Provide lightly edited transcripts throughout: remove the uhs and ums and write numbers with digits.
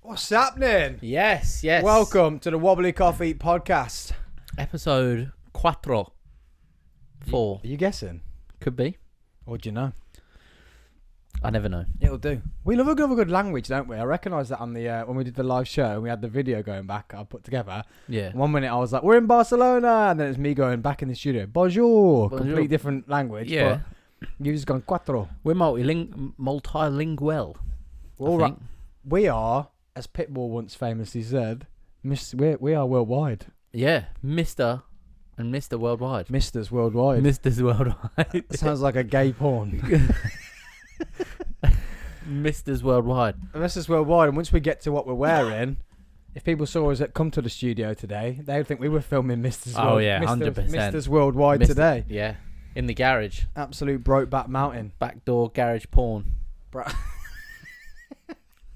What's happening? Yes. Welcome to the Wobbly Coffee podcast. Episode 4. Are you guessing? Could be. Or do you know? I never know. It'll do. We love a good language, don't we? I recognise that on the when we did the live show and we had the video going back I put together. Yeah. 1 minute I was like, we're in Barcelona, and then it's me going back in the studio. Bonjour. Completely different language. Yeah. But you've just gone cuatro. We're multilingual. All right. We are, as Pitbull once famously said, we are worldwide. Yeah. Mr. and Mr. Worldwide. Misters worldwide. Misters Worldwide. Sounds like a gay porn. Misters Worldwide. Misters worldwide. And once we get to what we're wearing, if people saw us come to the studio today, they would think we were filming Misters. Oh yeah, 100%. Misters worldwide today. Yeah. In the garage. Absolute Brokeback Mountain. Backdoor garage porn.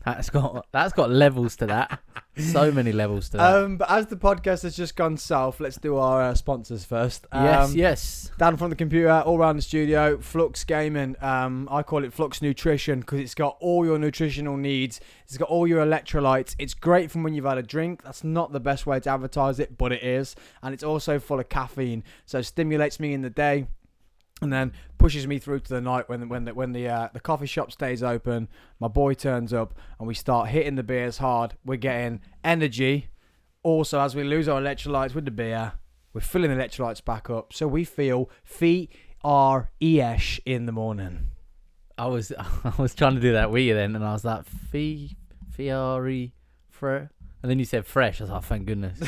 That's got levels to that. So many levels to that. But as the podcast has just gone south, let's do our sponsors first. Yes. Down from the computer, all around the studio, FLUXX Gaming. I call it FLUXX Nutrition because it's got all your nutritional needs. It's got all your electrolytes. It's great from when you've had a drink. That's not the best way to advertise it, but it is. And it's also full of caffeine, so it stimulates me in the day. And then pushes me through to the night when the coffee shop stays open. My boy turns up and we start hitting the beers hard. We're getting energy. Also, as we lose our electrolytes with the beer, we're filling the electrolytes back up, so we feel fresh in the morning. I was trying to do that with you then, and I was like Fiori fresh, and then you said fresh. I was like, thank goodness.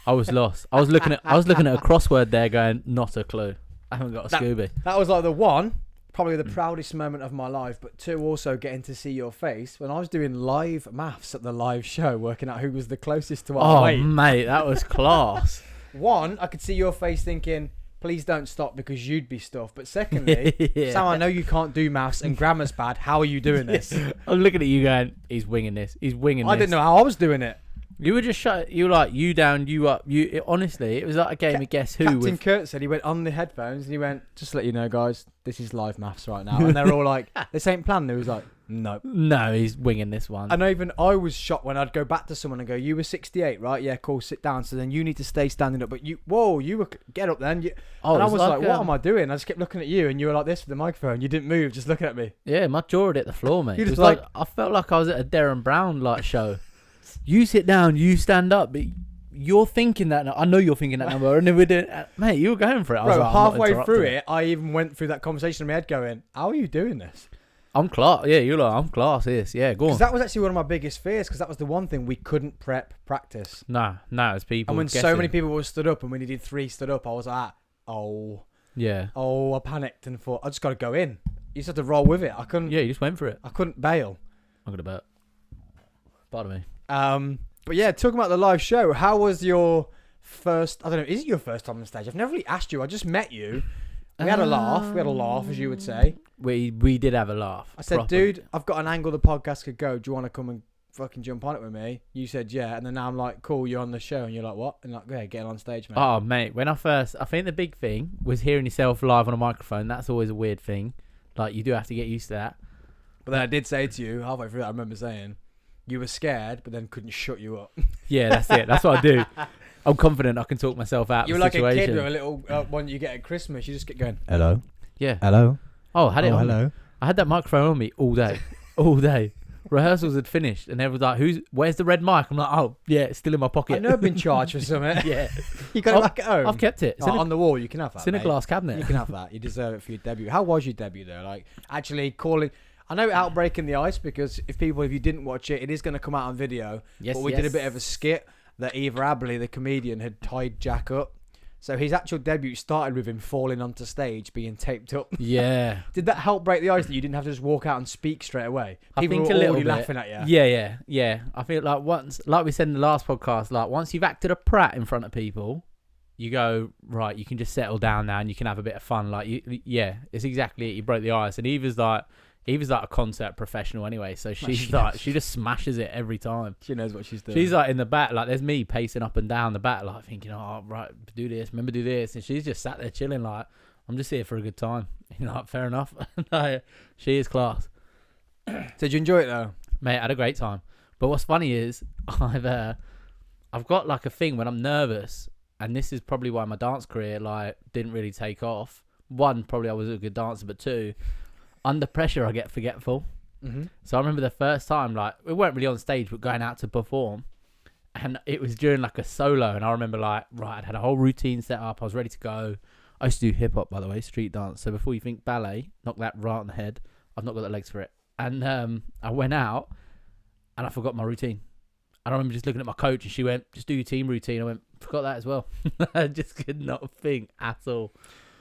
I was lost. I was looking at a crossword there, going, not a clue. I haven't got a Scooby. That was like the one, probably the proudest moment of my life, but two, also getting to see your face when I was doing live maths at the live show, working out who was the closest to our weight. Oh, mate, that was class. One, I could see your face thinking, please don't stop because you'd be stuffed. But secondly, Sam, I know you can't do maths and grammar's bad. How are you doing this? I'm looking at you going, he's winging this. I didn't know how I was doing it. You were just shut. You were like, you down, you up. Honestly, it was like a game of Guess Who. Captain Kurt said he went on the headphones and he went, just to let you know, guys, this is live maths right now. And they're all like, this ain't planned. He was like, no. No, he's winging this one. And even I was shocked when I'd go back to someone and go, you were 68, right? Yeah, cool, sit down. So then you need to stay standing up. But you were, get up then. And I was like, what am I doing? I just kept looking at you and you were like this with the microphone. You didn't move, just looking at me. Yeah, my jaw had hit the floor, mate. You It was just like I felt like I was at a Darren Brown show. You sit down, you stand up, but you're thinking that. I know you're thinking that number, and then we're doing, mate. You were going for it. I was Bro, like, halfway through it, I even went through that conversation in my head, going, "How are you doing this?" I'm class. Yeah, you're like, I'm class. Yes, yeah, go on. Because that was actually one of my biggest fears. Because that was the one thing we couldn't practice. Nah, as people. And when so many people were stood up, and when he did 3 stood up, I was like, I panicked and thought, I just got to go in. You just had to roll with it. I couldn't. Yeah, you just went for it. I couldn't bail. I'm gonna bet. Pardon me. But yeah, talking about the live show, how was your first? I don't know. Is it your first time on stage? I've never really asked you. I just met you. We had a laugh. We had a laugh, as you would say. We did have a laugh. I said, dude, I've got an angle the podcast could go. Do you want to come and fucking jump on it with me? You said, yeah. And then now I'm like, cool, you're on the show. And you're like, what? And like, yeah, get on stage, mate. Oh, mate. When I think the big thing was hearing yourself live on a microphone. That's always a weird thing. Like, you do have to get used to that. But then I did say to you, halfway through that, I remember saying, you were scared, but then couldn't shut you up. Yeah, that's it. That's what I do. I'm confident I can talk myself out of the situation. You were like a kid with a little one you get at Christmas. You just get going, hello. Yeah. Hello. Oh, I had it on. Hello. I had that microphone on me all day. All day. Rehearsals had finished, and everyone was like, where's the red mic? I'm like, oh, yeah, it's still in my pocket. I know I've been charged for something. Yeah. You got it back at home? I've kept it. It's on the wall, you can have that, It's in a glass cabinet. You can have that. You deserve it for your debut. How was your debut, though? Like, actually calling... I know out breaking the ice because if you didn't watch it, it is going to come out on video. Yes, but we did a bit of a skit that Eva Abley, the comedian, had tied Jack up. So his actual debut started with him falling onto stage, being taped up. Yeah. Did that help break the ice that you didn't have to just walk out and speak straight away? People I think were a little already bit. laughing at you. Yeah. I feel like once, like we said in the last podcast, like once you've acted a prat in front of people, you go, right, you can just settle down now and you can have a bit of fun. Like, it's exactly it. You broke the ice. And Eva's like a concert professional anyway. So she's like, she just smashes it every time. She knows what she's doing. She's like in the back, like there's me pacing up and down the back, like thinking, oh, right, do this, remember do this. And she's just sat there chilling, like, I'm just here for a good time. You know, like, fair enough. Like, she is class. So did you enjoy it though? Mate, I had a great time. But what's funny is I've got like a thing when I'm nervous, and this is probably why my dance career like didn't really take off. One, probably I was a good dancer, but two, under pressure I get forgetful. Mm-hmm. So I remember the first time, like, we weren't really on stage, but going out to perform, and it was during like a solo, and I remember like, right, I'd had a whole routine set up, I was ready to go. I used to do hip hop, by the way, street dance. So before you think ballet, knock that right on the head. I've not got the legs for it. And I went out and I forgot my routine. And I remember just looking at my coach and she went, just do your team routine. I went, forgot that as well. I just could not think at all.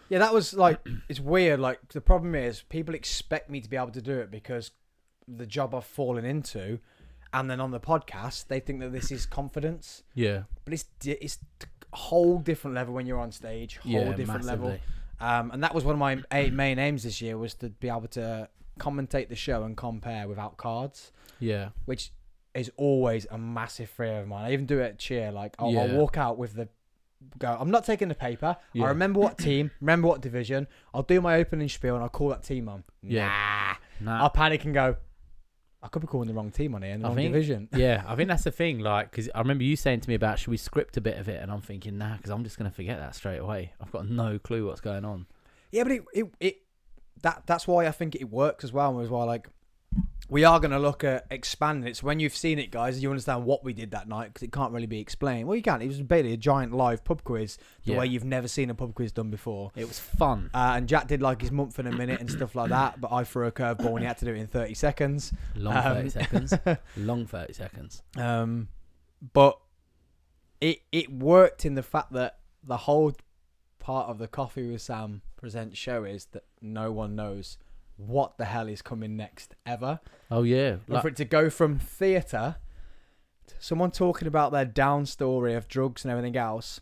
Yeah, that was like, it's weird. Like, the problem is people expect me to be able to do it because the job I've fallen into. And then on the podcast, they think that this is confidence. Yeah. But it's a whole different level when you're on stage. Different level. And that was one of my main aims this year, was to be able to commentate the show and compare without cards. Yeah. Which is always a massive fear of mine. I even do it at cheer. Like, I'll walk out with I'm not taking the paper. Yeah. I remember what team, remember what division. I'll do my opening spiel and I'll call that team on. Yeah. Nah. I'll panic and go, I could be calling the wrong team on here in the wrong division. Yeah, I think that's the thing. Like, because I remember you saying to me about, should we script a bit of it? And I'm thinking, nah, because I'm just going to forget that straight away. I've got no clue what's going on. Yeah, but that's why I think it works as well. As well, like, we are going to look at expanding it. So when you've seen it, guys, you understand what we did that night, because it can't really be explained. Well, you can. It was basically a giant live pub quiz, the way you've never seen a pub quiz done before. It was fun. And Jack did like his month in a minute and stuff like that, but I threw a curveball and he had to do it in 30 seconds. Long 30 seconds. Long 30 seconds. But it worked in the fact that the whole part of the Coffee with Sam Presents show is that no one knows what the hell is coming next ever. Oh yeah, like, for it to go from theatre to someone talking about their down story of drugs and everything else,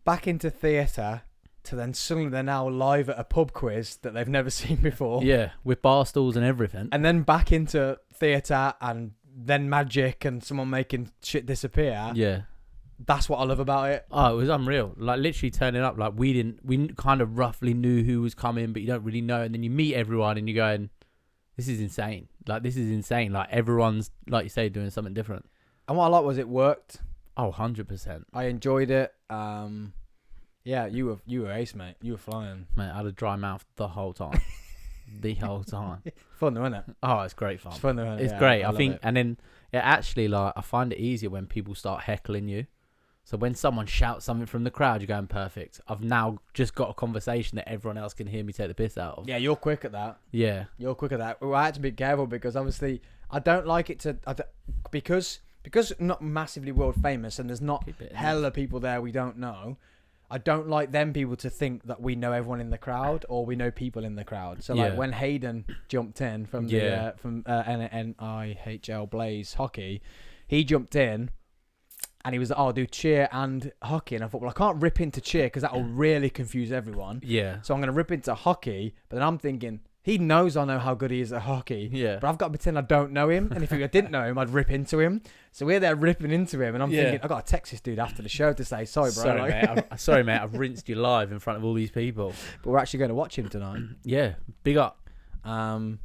back into theatre, to then suddenly they're now live at a pub quiz that they've never seen before. Yeah, with bar stools and everything. And then back into theatre and then magic and someone making shit disappear. Yeah. That's what I love about it. Oh, it was unreal. Like, literally turning up, like, we kind of roughly knew who was coming, but you don't really know. And then you meet everyone and you're going, this is insane. Like, this is insane. Like, everyone's, like you say, doing something different. And what I like was it worked. Oh, 100%. I enjoyed it. Yeah, you were ace, mate. You were flying. Mate, I had a dry mouth the whole time. The whole time. Fun though, isn't it? Oh, it's great fun. It's fun though, isn't it? It's great. I think, and then it actually, like, I find it easier when people start heckling you. So when someone shouts something from the crowd, you're going, perfect. I've now just got a conversation that everyone else can hear me take the piss out of. Yeah, you're quick at that. Yeah. You're quick at that. Well, I had to be careful because obviously I don't like it to... because not massively world famous and there's not hella people there we don't know, I don't like them people to think that we know everyone in the crowd or we know people in the crowd. So like when Hayden jumped in from the NIHL Blaze Hockey, he jumped in and he was like, oh, I'll do cheer and hockey. And I thought, well, I can't rip into cheer because that will really confuse everyone. Yeah. So I'm going to rip into hockey. But then I'm thinking, he knows I know how good he is at hockey. Yeah. But I've got to pretend I don't know him. And if I didn't know him, I'd rip into him. So we're there ripping into him. And I'm thinking, I've got to text this dude after the show to say, sorry, bro. Sorry, mate. I've rinsed you live in front of all these people. But we're actually going to watch him tonight. Yeah. Big up. And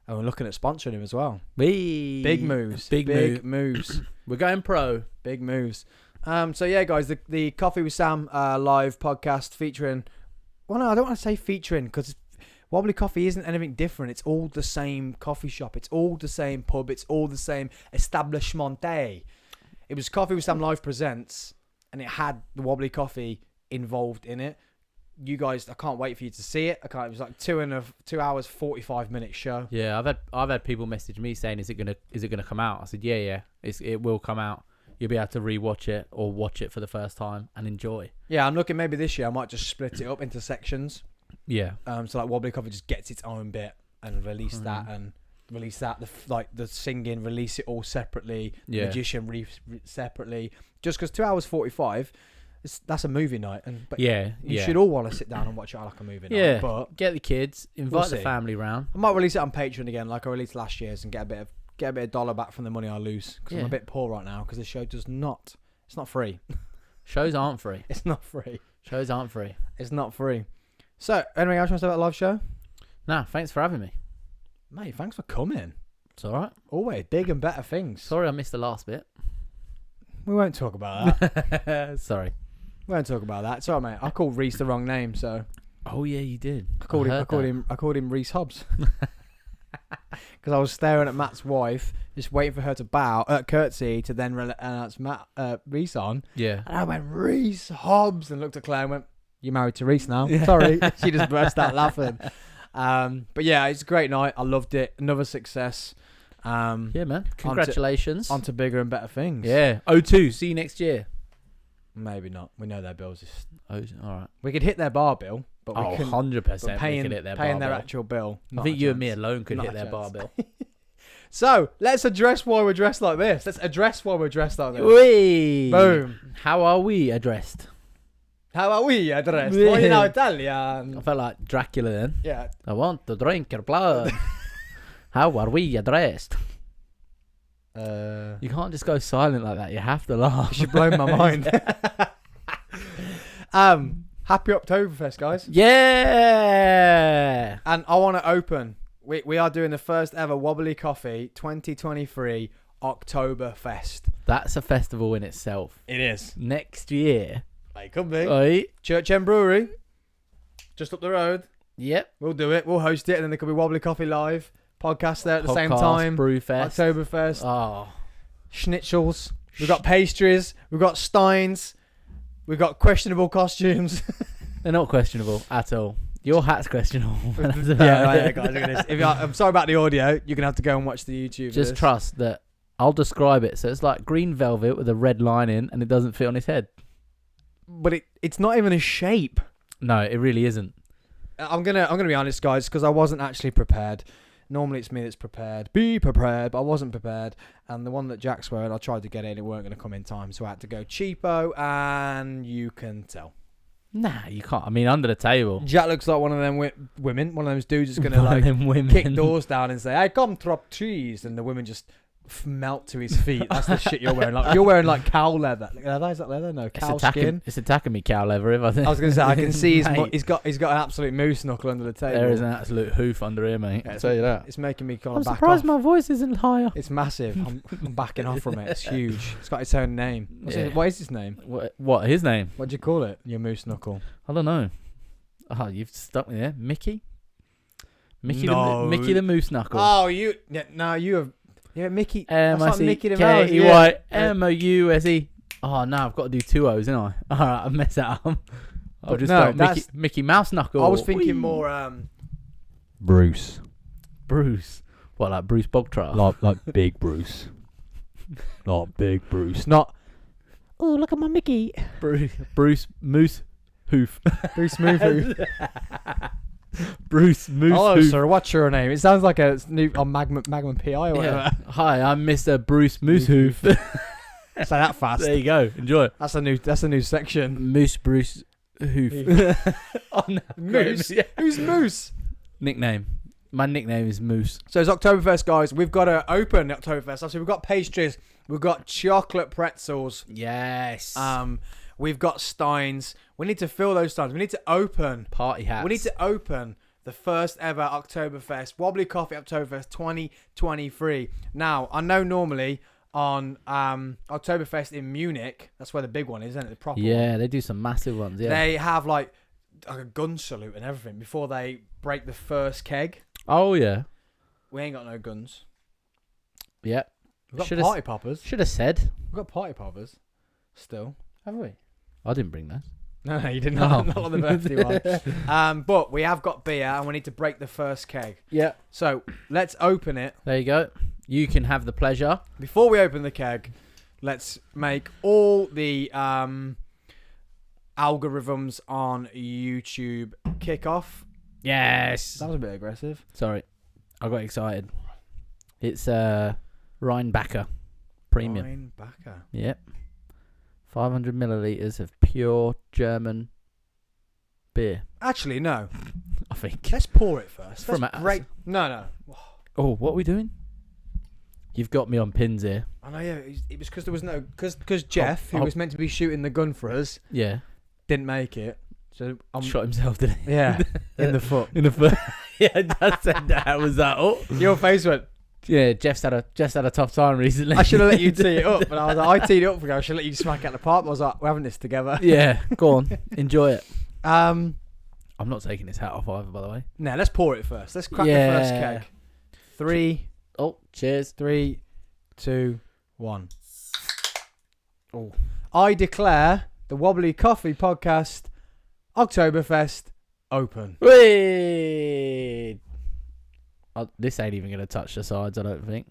we're looking at sponsoring him as well. Big moves. Big moves. We're going pro. Big moves. So yeah, guys, the Coffee with Sam live podcast featuring... Well, no, I don't want to say featuring because Wobbly Coffee isn't anything different. It's all the same coffee shop. It's all the same pub. It's all the same establishment. It was Coffee with Sam Live Presents, and it had the Wobbly Coffee involved in it. You guys, I can't wait for you to see it. It was like 2 hours 45-minute show. Yeah, I've had people message me saying, is it gonna come out? I said, yeah, it will come out. You'll be able to rewatch it or watch it for the first time and enjoy. Yeah, I'm looking maybe this year I might just split it up into sections. Yeah. So like Wobbly Coffee just gets its own bit and release that and release that. The singing, release it all separately. Yeah. Magician separately. Just because 2 hours 45, that's a movie night, but Yeah, you yeah. should all want to sit down and watch it like a movie night. Yeah, But get the kids, invite the see. family round. I might release it on Patreon again, like I released last year's, and get a bit of dollar back from the money I lose, because I'm a bit poor right now because the show does not. It's not free. Shows aren't free. It's not free. Shows aren't free. It's not free. So, anything else you want to say about the live show? Nah, thanks for having me. Mate, thanks for coming. It's all right. Always big and better things. Sorry I missed the last bit. We won't talk about that. Sorry. We won't talk about that. It's all right, mate. I called Reese the wrong name, so Oh, yeah, you did. I called him Reese Hobbs. Because I was staring at Matt's wife, just waiting for her to bow, curtsy, to then announce Reese on. Yeah. And I went, Reese Hobbs, and looked at Claire and went, "You're married to Reese now." Yeah. Sorry. She just burst out laughing. But yeah, it's a great night. I loved it. Another success. Yeah, man. Congratulations. On to bigger and better things. Yeah. O2. See you next year. Maybe not. We know their bills. Oh, all right. We could hit their bar bill, but we couldn't. 100%. But paying, we could hit their paying bar their bill. actual bill. I not think a you and me chance. alone could Not hit a their bar chance. bill. So let's address why we're dressed like this. Let's address why we're dressed like this. Whee! Boom. How are we addressed? How are we addressed? Yeah. Well, you know I Italian. felt like Dracula then. Yeah. I want to drink your blood. How are we addressed? You can't just go silent like that. You have to laugh. You've blown my mind. Happy Oktoberfest, guys. Yeah. And I want to open. We are doing the first ever Wobbly Coffee 2023 Oktoberfest. That's a festival in itself. It is. Next year. It could be. Right. Church End Brewery. Just up the road. Yep. We'll do it. We'll host it. And then there could be Wobbly Coffee Live. Podcast there at the same time. Brewfest. Oktoberfest. Oh. Schnitzels. We've got pastries. We've got steins. We've got questionable costumes. They're not questionable at all. Your hat's questionable. That's about Yeah, it. guys, look at this. I'm sorry about the audio. You're going to have to go and watch the YouTube. Just trust that I'll describe it. So it's like green velvet with a red line in and it doesn't fit on his head. But it's not even a shape. No, it really isn't. I'm gonna be honest, guys, because I wasn't actually prepared. Normally it's me that's prepared. Be prepared, but I wasn't prepared. And the one that Jack's wearing, I tried to get in. It weren't going to come in time, so I had to go cheapo, and you can tell. Nah, you can't. I mean, under the table. Jack looks like one of them women, one of those dudes that's going to One of like them women. kick doors down and say, "I come drop cheese," and the women just melt to his feet. That's the shit you're wearing. Like you're wearing like cow leather. Is that leather? No, cow skin. It's attacking me, cow leather. If I think. I was going to say, I can see Mate, he's got an absolute moose knuckle under the table. there is an absolute hoof under here, mate. Yeah, I'll tell you that. It's making me kind I'm of back surprised off. my voice isn't higher. It's massive. I'm backing off from it. It's huge. It's got its own name. Yeah. What is his name? What? His name? What do you call it? Your moose knuckle. I don't know. Oh, you've stuck me there. Mickey? No. Mickey the Moose Knuckle. Oh, you have. Yeah, Mickey. That's like Mickey the Mouse. M-I-C-K-E-Y-M-O-U-S-E. Oh, no, I've got to do two O's, haven't I? All right, I've messed that up. I'll just no, go Mickey Mouse Knuckle. I was thinking Whee! more Bruce. Bruce. What, like Bruce Bogtrotter? Like big Bruce. Not big Bruce. not. Oh, look at my Mickey. Bruce Moose Hoof. Bruce Movie. Bruce Moose Hello, Hoof. sir. What's your name? It sounds like a new on Magnum PI or whatever. Yeah. Hi, I'm Mr. Bruce Moose Hoof. Say that fast. There you go. Enjoy it. That's a new section. Moose Bruce Hoof. Oh, no. Moose. Yeah. Who's Moose? Nickname. My nickname is Moose. So it's Oktoberfest, guys. We've got to open Oktoberfest. Obviously, we've got pastries. We've got chocolate pretzels. Yes. We've got steins. We need to fill those steins. We need to open. Party hats. We need to open the first ever Oktoberfest, Wobbly Coffee Oktoberfest 2023. Now, I know normally on Oktoberfest in Munich, that's where the big one is, isn't it? The proper one. Yeah, they do some massive ones. Yeah. They have like a gun salute and everything before they break the first keg. Oh yeah. We ain't got no guns. Yeah. We've got Should've party poppers. Should have said. We've got party poppers. Still. Have we? I didn't bring those. No, you didn't. Oh. Not on the birthday one. But we have got beer and we need to break the first keg. Yeah. So let's open it. There you go. You can have the pleasure. Before we open the keg, let's make all the algorithms on YouTube kick off. Yes. That was a bit aggressive. Sorry, I got excited. It's Rheinbacher Premium. Ryan Backer. Yep. 500 milliliters of pure German beer. Actually, no. I think. Let's pour it first. From Let's us. break. No. Oh, what are we doing? You've got me on pins here. I know. Yeah, it was because there was no because Jeff, who was meant to be shooting the gun for us, Yeah. didn't make it. So I'm Shot himself, did he? yeah in the foot. In the foot. Yeah, Dad said that. Was that? Oh. Your face went. Yeah, Jeff's had a tough time recently. I should have let you tee it up, but I was like, I teed it up for you. I should let you smack it at the park. But I was like, we're having this together. Yeah, go on, enjoy it. I'm not taking his hat off either, by the way. No, let's pour it first. Let's crack the first keg. 3. Oh, cheers. 3, 2, 1. Oh. I declare the Wobbly Coffee Podcast Oktoberfest open. Wait. This ain't even going to touch the sides, I don't think.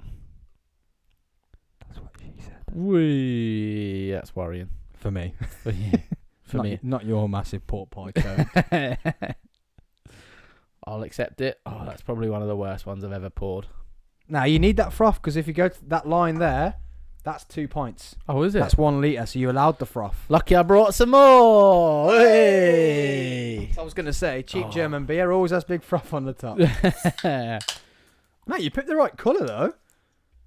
That's what she said. Wee. That's worrying. For me. For me. Not your massive pork pie cone. I'll accept it. Oh, that's probably one of the worst ones I've ever poured. Now, you need that froth because if you go to that line there, that's 2 pints. Oh, is it? That's 1 litre, so you're allowed the froth. Lucky I brought some more. Hey. I was going to say, cheap German beer always has big froth on the top. Mate, you picked the right colour, though.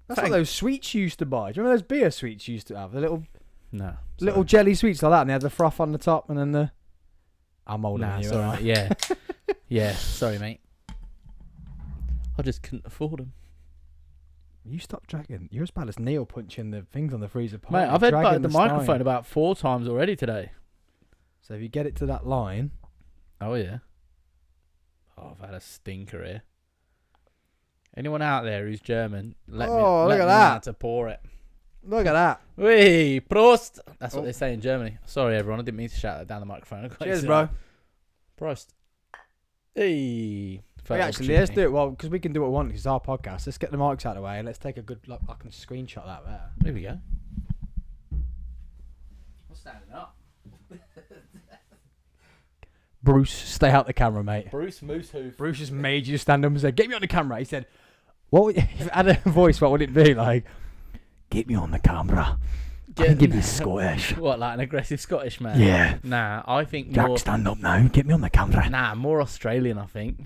That's like those sweets you used to buy. Do you remember those beer sweets you used to have? The little jelly sweets like that, and they had the froth on the top, and then the... I'm older than you, right. Yeah. Yeah, sorry, mate. I just couldn't afford them. You stop dragging. You're as bad as Neil punching the things on the freezer pile. Mate, I've had the microphone about 4 times already today. So if you get it to that line... Oh, yeah. Oh, I've had a stinker here. Anyone out there who's German, let me know how to pour it. Look at that. Wee, Prost. That's what they say in Germany. Sorry, everyone. I didn't mean to shout that down the microphone. Cheers, bro. Prost. Hey. Actually, let's do it. Well, because we can do what we want. It's our podcast. Let's get the mics out of the way. Let's take a good look. I can screenshot that there. Here we go. I'm standing up. Bruce, stay out the camera, mate. Bruce Moosehoof. Bruce just made you stand up and said, "Get me on the camera." He said, "What? Would, if it had a voice, what would it be like?" Get me on the camera. I can give you Scottish. What, like an aggressive Scottish man? Yeah. Nah, I think Jack, more... stand up now. Get me on the camera. Nah, more Australian, I think.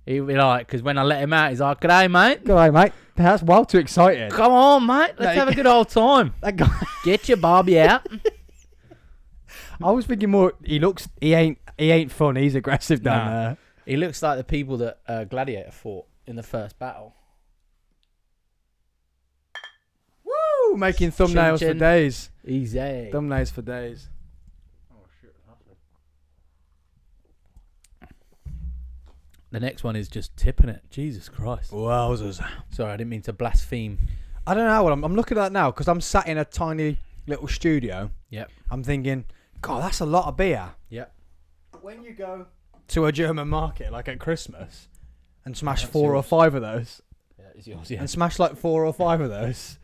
He'd be like, because when I let him out, he's like, "G'day, mate." G'day, mate. That's well too excited. Come on, mate. Let's have a good old time. That guy. Get your Barbie out. I was thinking more. He ain't fun. He's aggressive down there. He looks like the people that Gladiator fought in the first battle. Woo! Making thumbnails Chin, for days. Easy. Thumbnails for days. Oh shit! The next one is just tipping it. Jesus Christ. Wowzers. Sorry, I didn't mean to blaspheme. I don't know what I'm looking at now because I'm sat in a tiny little studio. Yep. I'm thinking, God, that's a lot of beer. Yep. But when you go to a German market like at Christmas and smash That's 4 or yours. 5 of those, Yeah, it's yours. Yeah. and smash like 4 or 5 of those,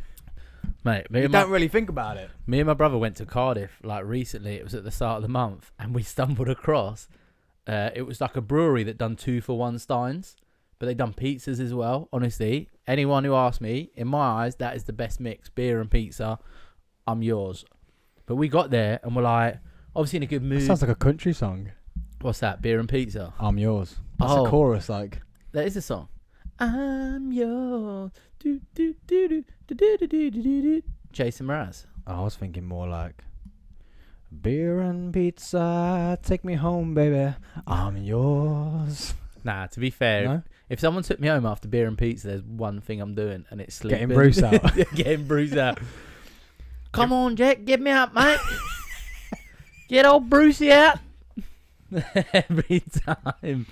Mate, you don't really think about it. me and my brother went to Cardiff like recently. It was at the start of the month, and we stumbled across. It was like a brewery that done 2-for-1 steins, but they done pizzas as well. Honestly, anyone who asks me, in my eyes, that is the best mix: beer and pizza. I'm yours. But we got there and we're like, obviously in a good mood. That sounds like a country song. What's that? Beer and pizza. I'm yours. That's Oh. a chorus, like. That is a song. I'm yours. Do, do, do, do, do, do, do, do, do, do. Jason Mraz. I was thinking more like, beer and pizza, take me home, baby. I'm yours. Nah, to be fair, No? if someone took me home after beer and pizza, there's one thing I'm doing, and it's sleeping. Getting Bruce out. Getting Bruce out. Come on, Jack, get me out, mate. Get old Brucey out. Every time.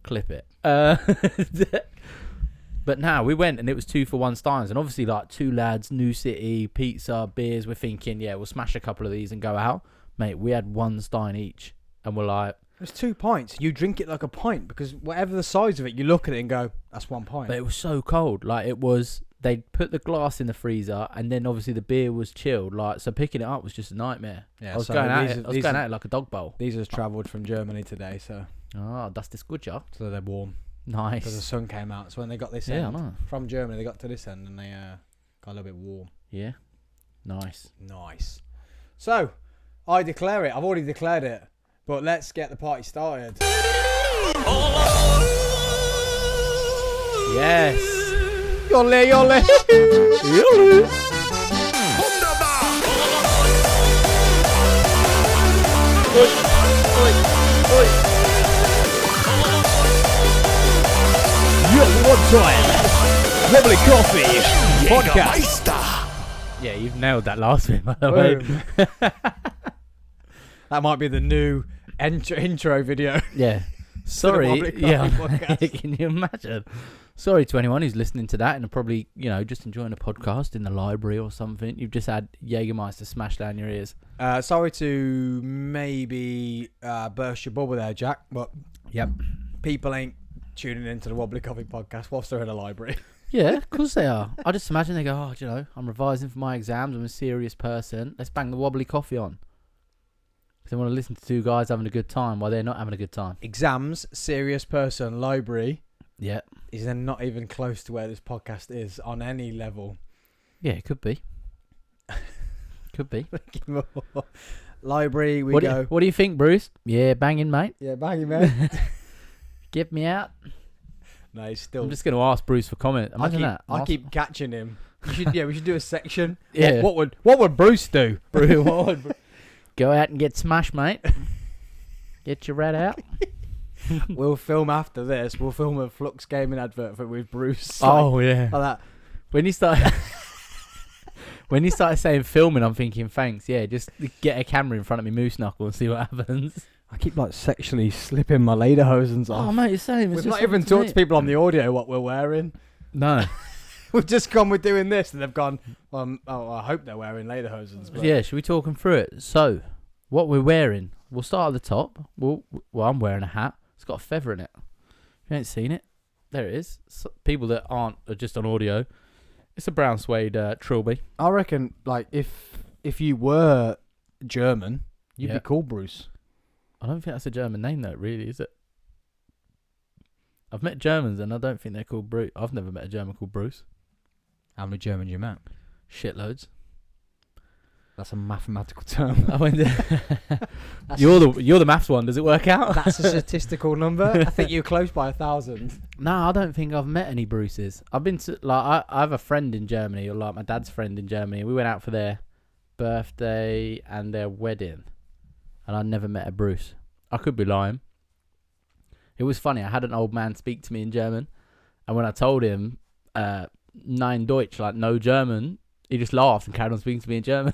Clip it. But now we went and it was 2-for-1 steins, and obviously like 2 lads, New City, pizza, beers. We're thinking, yeah, we'll smash a couple of these and go out. Mate, we had 1 stein each, and we're like, There's 2 pints. You drink it like a pint because whatever the size of it, you look at it and go, that's 1 pint. but it was so cold. Like it was, they put the glass in the freezer, and then obviously the beer was chilled. Like so, picking it up was just a nightmare. Yeah, I was so going at these it. are- I was these going are- at it like a dog bowl. These have travelled from Germany today, so Das ist gut, ja. they're warm. Nice. Because the sun came out. So when they got this Yeah, I end, know. from Germany, they got to this end and they got a little bit warm. Yeah. Nice. Nice. So, I declare it. I've already declared it. But let's get the party started. Yes. Yolle, yolle. Yolle. One time. Wobbly Coffee Podcast. Yeah, you've nailed that last bit, by the way. That might be the new intro video. Yeah. Sorry. Yeah. Can you imagine? Sorry to anyone who's listening to that and are probably, just enjoying a podcast in the library or something. You've just had Jägermeister smashed down your ears. Sorry to maybe burst your bubble there, Jack, but Yep. people ain't tuning into the Wobbly Coffee Podcast whilst they're in a library. Yeah, of course they are. I just imagine they go, I'm revising for my exams. I'm a serious person. Let's bang the Wobbly Coffee on. Because they want to listen to two guys having a good time while they're not having a good time. Exams, serious person, library. Yeah. Is then not even close to where this podcast is on any level. Yeah, it could be. Could be. Library, we what go. What do you think, Bruce? Yeah, banging, mate. Yeah, banging, man. Get me out. No, he's still. I'm just going to ask Bruce for comment. Imagine that. I keep catching him. We should do a section. Yeah. What would Bruce do? Bruce, what would go out and get smashed, mate. Get your rat out. We'll film after this. We'll film a FLUXX gaming advert with Bruce. Oh yeah. Like that. When you started saying filming, I'm thinking thanks. Yeah, just get a camera in front of me, moose knuckle, and see what happens. I keep sexually slipping my lederhosens off. Oh mate, you're saying we've not even talked to people on the audio what we're wearing. No. We've just gone with doing this, and they've gone. I hope they're wearing lederhosens. But Yeah, should we talk them through it? So, what we're wearing. We'll start at the top. Well, I'm wearing a hat. It's got a feather in it. If you ain't seen it, there it is. So people that are just on audio. It's a brown suede trilby. I reckon, if you were German, you'd be called Bruce. I don't think that's a German name, though, really, is it? I've met Germans, and I don't think they're called Bruce. I've never met a German called Bruce. How many Germans you met? Shitloads. That's a mathematical term. I went you're the maths one. Does it work out? That's a statistical number. I think you're close by 1,000. No, I don't think I've met any Bruces. I've been to I have a friend in Germany, or my dad's friend in Germany. We went out for their birthday and their wedding, and I never met a Bruce. I could be lying. It was funny. I had an old man speak to me in German, and when I told him Nein Deutsch, no German, he just laughed and carried on speaking to me in German.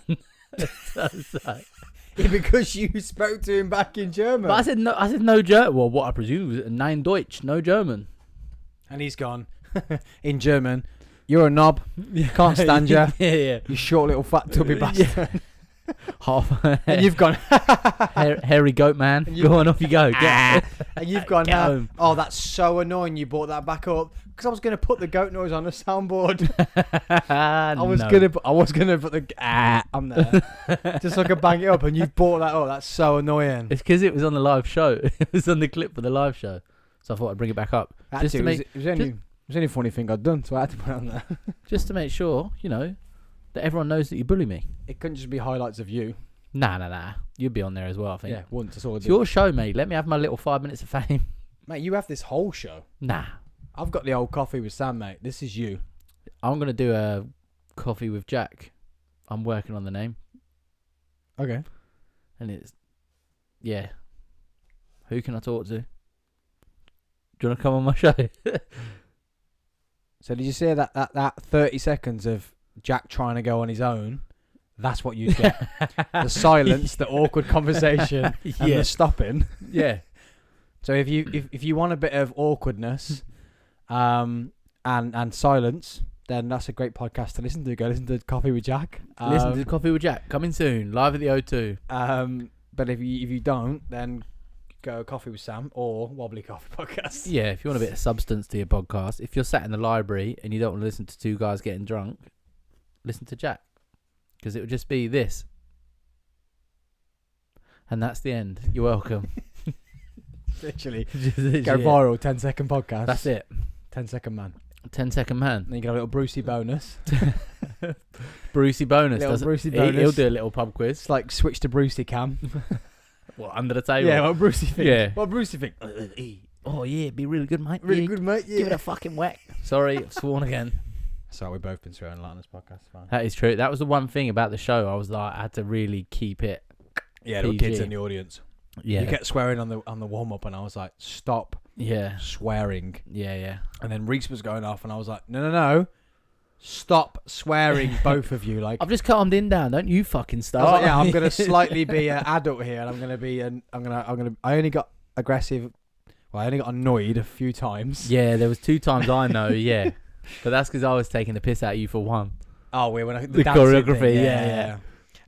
Yeah, because you spoke to him back in German. But I said no German. Well, what I presume was Nein Deutsch, no German. And he's gone in German. You're a knob. Can't stand you. Yeah. You short little fat tubby bastard. Half. And you've gone hairy goat man. Go on, off you go. And you've gone Get home. Oh, that's so annoying. You brought that back up because I was going to put the goat noise on the soundboard. I was gonna put the I'm there just so I could bang it up, and you brought that up. That's so annoying. It's because it was on the live show. It was on the clip of the live show, so I thought I'd bring it back up. Actually, it was the only funny thing I'd done, so I had to put it on there. Just to make sure, that everyone knows that you bully me. It couldn't just be highlights of you. Nah. You'd be on there as well, I think. Yeah, once. That's all I It's did. your show, mate. Let me have my little 5 minutes of fame. Mate, you have this whole show. Nah. I've got the old coffee with Sam, mate. This is you. I'm going to do a coffee with Jack. I'm working on the name. Okay. And it's... Yeah. Who can I talk to? Do you want to come on my show? So did you say that 30 seconds of Jack trying to go on his own? That's what you get. The silence, the awkward conversation, and the stopping. Yeah. So if you want a bit of awkwardness, and silence, then that's a great podcast to listen to. Go listen to Coffee with Jack. Listen to Coffee with Jack. Coming soon. Live at the O2. But if you don't, then go Coffee with Sam or Wobbly Coffee Podcast. Yeah, if you want a bit of substance to your podcast. If you're sat in the library and you don't want to listen to two guys getting drunk, listen to Jack. Because it would just be this. And that's the end. You're welcome. Literally. Go Go viral, 10-second podcast. That's it. 10-second man. 10-second man. Then you get a little Brucey bonus. Brucey bonus. Little Brucey He'll bonus. do a little pub quiz. It's like switch to Brucey cam. What, under the table? Yeah, what Brucey think? Yeah. What Brucey think? Oh yeah, be really good, mate. Really Yeah. good, mate. Yeah. Give it a fucking whack. Sorry, I've sworn again. Sorry, we've both been swearing a lot on this podcast. It's fine. That is true. That was the one thing about the show. I was like, I had to really keep it. Yeah, there were PG. kids in the audience. Yeah. You kept swearing on the warm up, and I was like, stop Yeah. swearing. Yeah. And then Reese was going off, and I was like, no, stop swearing, both of you. Like, I've just calmed him down. Don't you fucking I start. was like, yeah, I'm gonna slightly be an adult here, and I'm gonna be, I only got aggressive. Well, I only got annoyed a few times. Yeah, there was 2 times I know. Yeah, but that's because I was taking the piss out of you for one. Oh, when The dancing choreography, thing, yeah.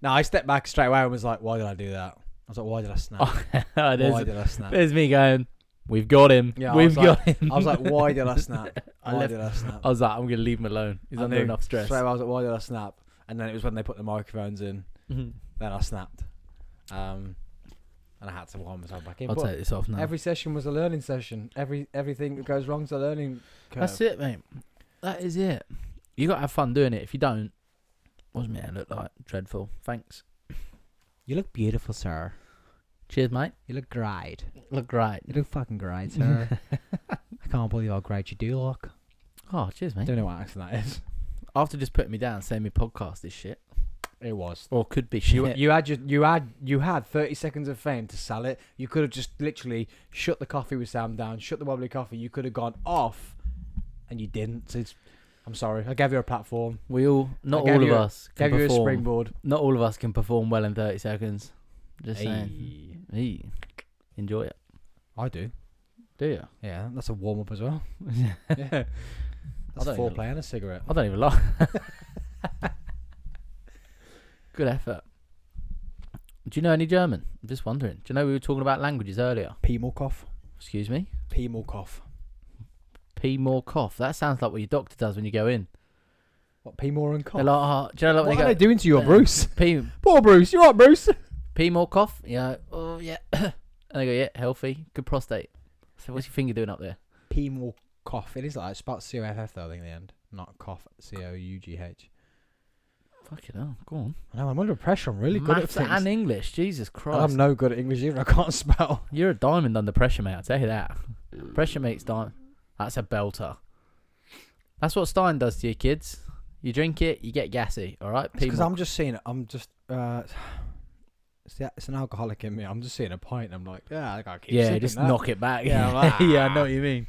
No, I stepped back straight away and was like, why did I do that? I was like, why did I snap? Why did I snap? There's me going, we've got him. Yeah, We've got him. I was like, why did I snap? I Did I snap? was like, I'm going to leave him alone. He's I under knew. enough stress. Straight away, I was like, why did I snap? And then it was when they put the microphones in, Mhm. then I snapped. And I had to warm myself back in. I'll But take this off now. every session was a learning session. Everything that goes wrong is a learning curve. That's it, mate. That is it. You got to have fun doing it. If you don't, what's my hair look like? Dreadful. Thanks. You look beautiful, sir. Cheers, mate. You look great. Look great. You look fucking great, sir. I can't believe how great you do look. Oh, cheers, mate. Don't know what accent that is. After just putting me down, saying me podcast is shit. It was. Or could be shit. You had 30 seconds of fame to sell it. You could have just literally shut the coffee with Sam down, shut the Wobbly coffee. You could have gone off, and you didn't. So I'm sorry. I gave you a platform. We all, not I gave all of you a- us can Gave you a perform. springboard. Not all of us can perform well in 30 seconds. Just Hey. saying. Hey. Enjoy it. I do. Do you? Yeah, that's a warm up as well. Yeah. That's don't even- foreplay and a cigarette. I don't even lie. Good effort. Do you know any German? I'm just wondering. Do you know we were talking about languages earlier? Pimorkov. Excuse me? Pimorkov. P more cough. That sounds like what your doctor does when you go in. What, Pimor and cough? They're like, oh, do you know like What when are they they go, doing to you, Bruce? P, Poor Bruce. You right, Bruce? P more cough? Yeah. Oh, yeah. And they go, yeah, healthy. Good prostate. So what's your finger doing up there? Pimorkov. It is like, it's about C-O-F-F though, I think, in the end. Not cough. C-O-U-G-H. Fucking hell. Go on. I know, I'm under pressure. I'm really good at Maths things. and English. Jesus Christ. I'm no good at English either. I can't spell. You're a diamond under pressure, mate. I'll tell you that. Pressure makes diamond. That's a belter. That's what Stein does to your kids. You drink it, you get gassy. All right. Because I'm just seeing it. I'm just. It's an alcoholic in me. I'm just seeing a pint. And I'm like, yeah, I gotta keep yeah, sipping just that. knock it back. Yeah, I'm like, yeah, I know what you mean.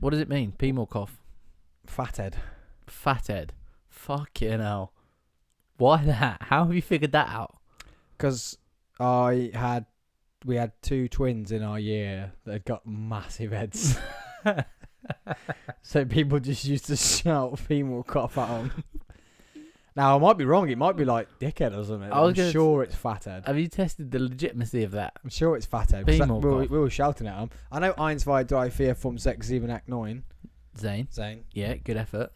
What does it mean? P more cough. Fathead. Fathead. Fucking hell. Why that? How have you figured that out? Because we had 2 twins in our year that had got massive heads. So people just used to shout female cough at them. Now, I might be wrong. It might be like dickhead or something. I'm sure it's fathead. Have you tested the legitimacy of that? I'm sure it's fathead. 'Cause Female cough. we were shouting at them. I know 1, 2, 3, 4, 5, 6, 7, 8, 9. Zane. Yeah, good effort.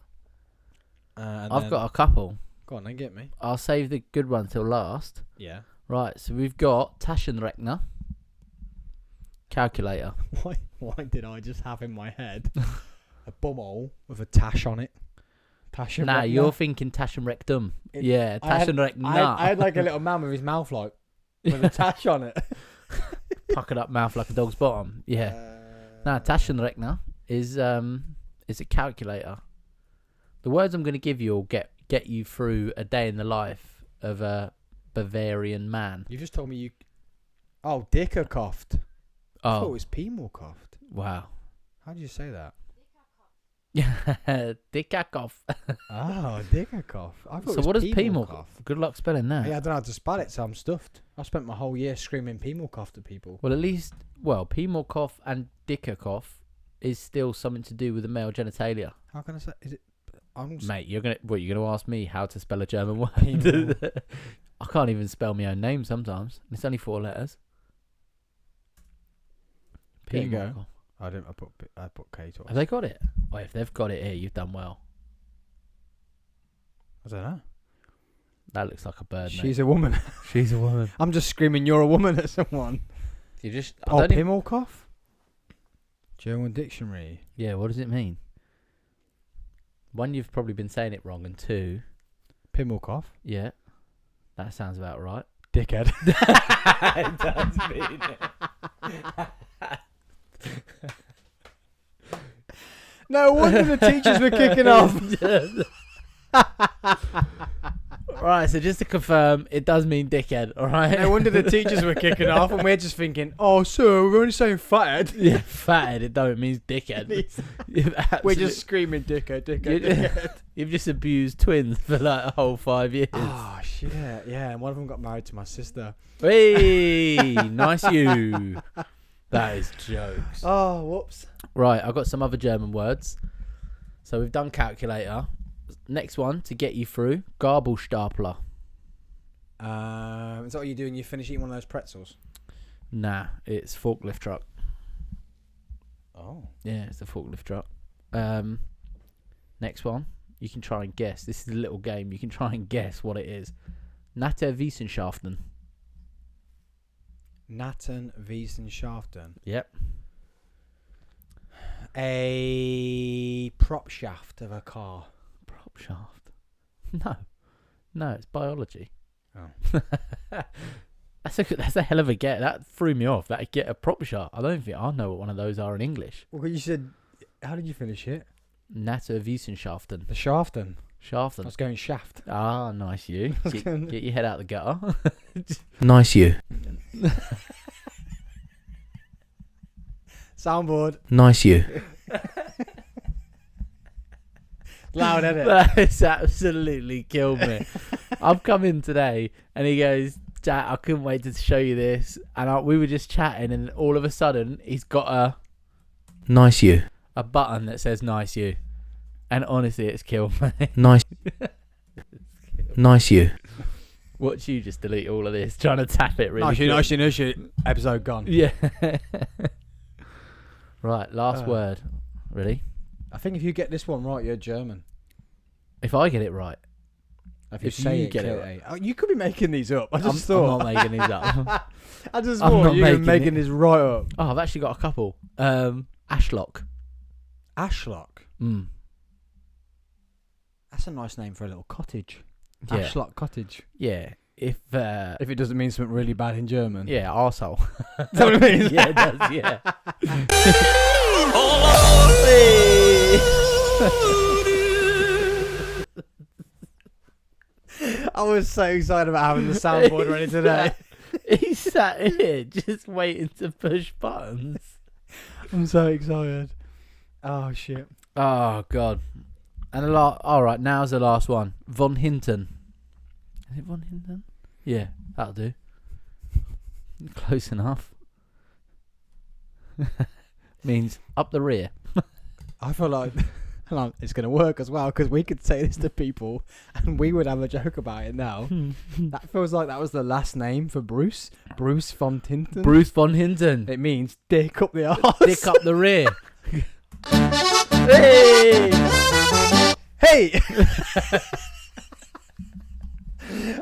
And I've then- got a couple. Go on then, get me. I'll save the good one till last. Yeah. Right, so we've got Taschenrechner. Calculator. Why did I just have in my head a bumhole with a tash on it? Tash. Nah, you're thinking Taschenrectum. Yeah, I had- Taschenrechner. I had like a little man with his mouth like with a tash on it. Puckered up mouth like a dog's bottom. Yeah. Nah, Taschenrechner is a calculator. The words I'm going to give you will get you through a day in the life of a Bavarian man. You just told me you. Oh, dicker coughed. I thought it Oh, was Pimor coughed. wow. How did you say that? Dickakov. Oh, dicker cough. I thought So it was what does Pimor Pimor? cough. Good luck spelling that. Yeah, I don't know how to spell it, so I'm stuffed. I spent my whole year screaming Pimor cough to people. Well, at least, Pimorkov and Dickakov is still something to do with the male genitalia. How can I say? Is it? I'm just, Mate, you're gonna ask me how to spell a German word? Pimor. I can't even spell my own name sometimes. It's only 4 letters. There you go. Pimorkov. I didn't. I put K twice. Have they got it? Oh, if they've got it here, you've done well. I don't know. That looks like a bird, mate. She's a woman. She's a woman. I'm just screaming, "You're a woman" at someone. You just. Oh, Pimor cough. German dictionary. Yeah, what does it mean? one, you've probably been saying it wrong, and two, Pimmelkoff. yeah, that sounds about right. Dickhead. It does mean it. No wonder the teachers were kicking off. Right, so just to confirm, it does mean dickhead, alright? No wonder the teachers were kicking off, and we're just thinking, oh, sir, we're only saying fathead. Yeah, fathead, it don't, it means dickhead. We're just screaming dickhead, dickhead. You've just abused twins for like a whole 5 years. Oh, shit. Yeah, and one of them got married to my sister. Hey, nice you. That is jokes. Oh, whoops. Right, I've got some other German words. So we've done calculator. Next one to get you through, Gabelstapler. Is that what you do when you finish eating one of those pretzels? Nah, it's forklift truck. Oh. Yeah, it's a forklift truck. Next one, you can try and guess. This is a little game. You can try and guess what it is. Naturwissenschaften. Naturwissenschaften. Yep. A prop shaft of a car. Prop shaft? No, it's biology. Oh. That's a hell of a get. That threw me off. That get a prop shaft. I don't think I know what one of those are in English. Well, you said, how did you finish it? Naturwissenschaften. The shaften. I Shaften. was going shaft. Ah, nice you. Get your head out the gutter. Nice you. Soundboard. Nice you. Loud, isn't it? That's absolutely killed me. I've come in today and he goes, Jack, I couldn't wait to show you this. And we were just chatting and all of a sudden he's got Nice you. a button that says nice you. And honestly, it's killed me. Nice. Nice you. Watch you just delete all of this, trying to tap it really quick. Nice you. Episode gone. Yeah. Right, last word. Ready? I think if you get this one right, you're German. If I get it right. If you get it right. Oh, you could be making these up. I I'm just thought. not making these up. I just I'm thought not you were making making it. this right up. Oh, I've actually got a couple. Ashlock. Ashlock. Mm. That's a nice name for a little cottage. Yeah. Ashlock Cottage. Yeah. If it doesn't mean something really bad in German. yeah, arsehole. Is that what it means? Yeah, it does, yeah. I was so excited about having the soundboard ready today. He sat here just waiting to push buttons. I'm so excited. Oh shit. Oh god. And alright, now's the last one. Von Hinton. Is it Von Hinton? Yeah, that'll do. Close enough. Means up the rear. I feel like it's going to work as well because we could say this to people and we would have a joke about it now. That feels like that was the last name for Bruce. Bruce von Hinton. Bruce Von Hinton. It means dick up the arse. Dick up the rear. Hey! Hey!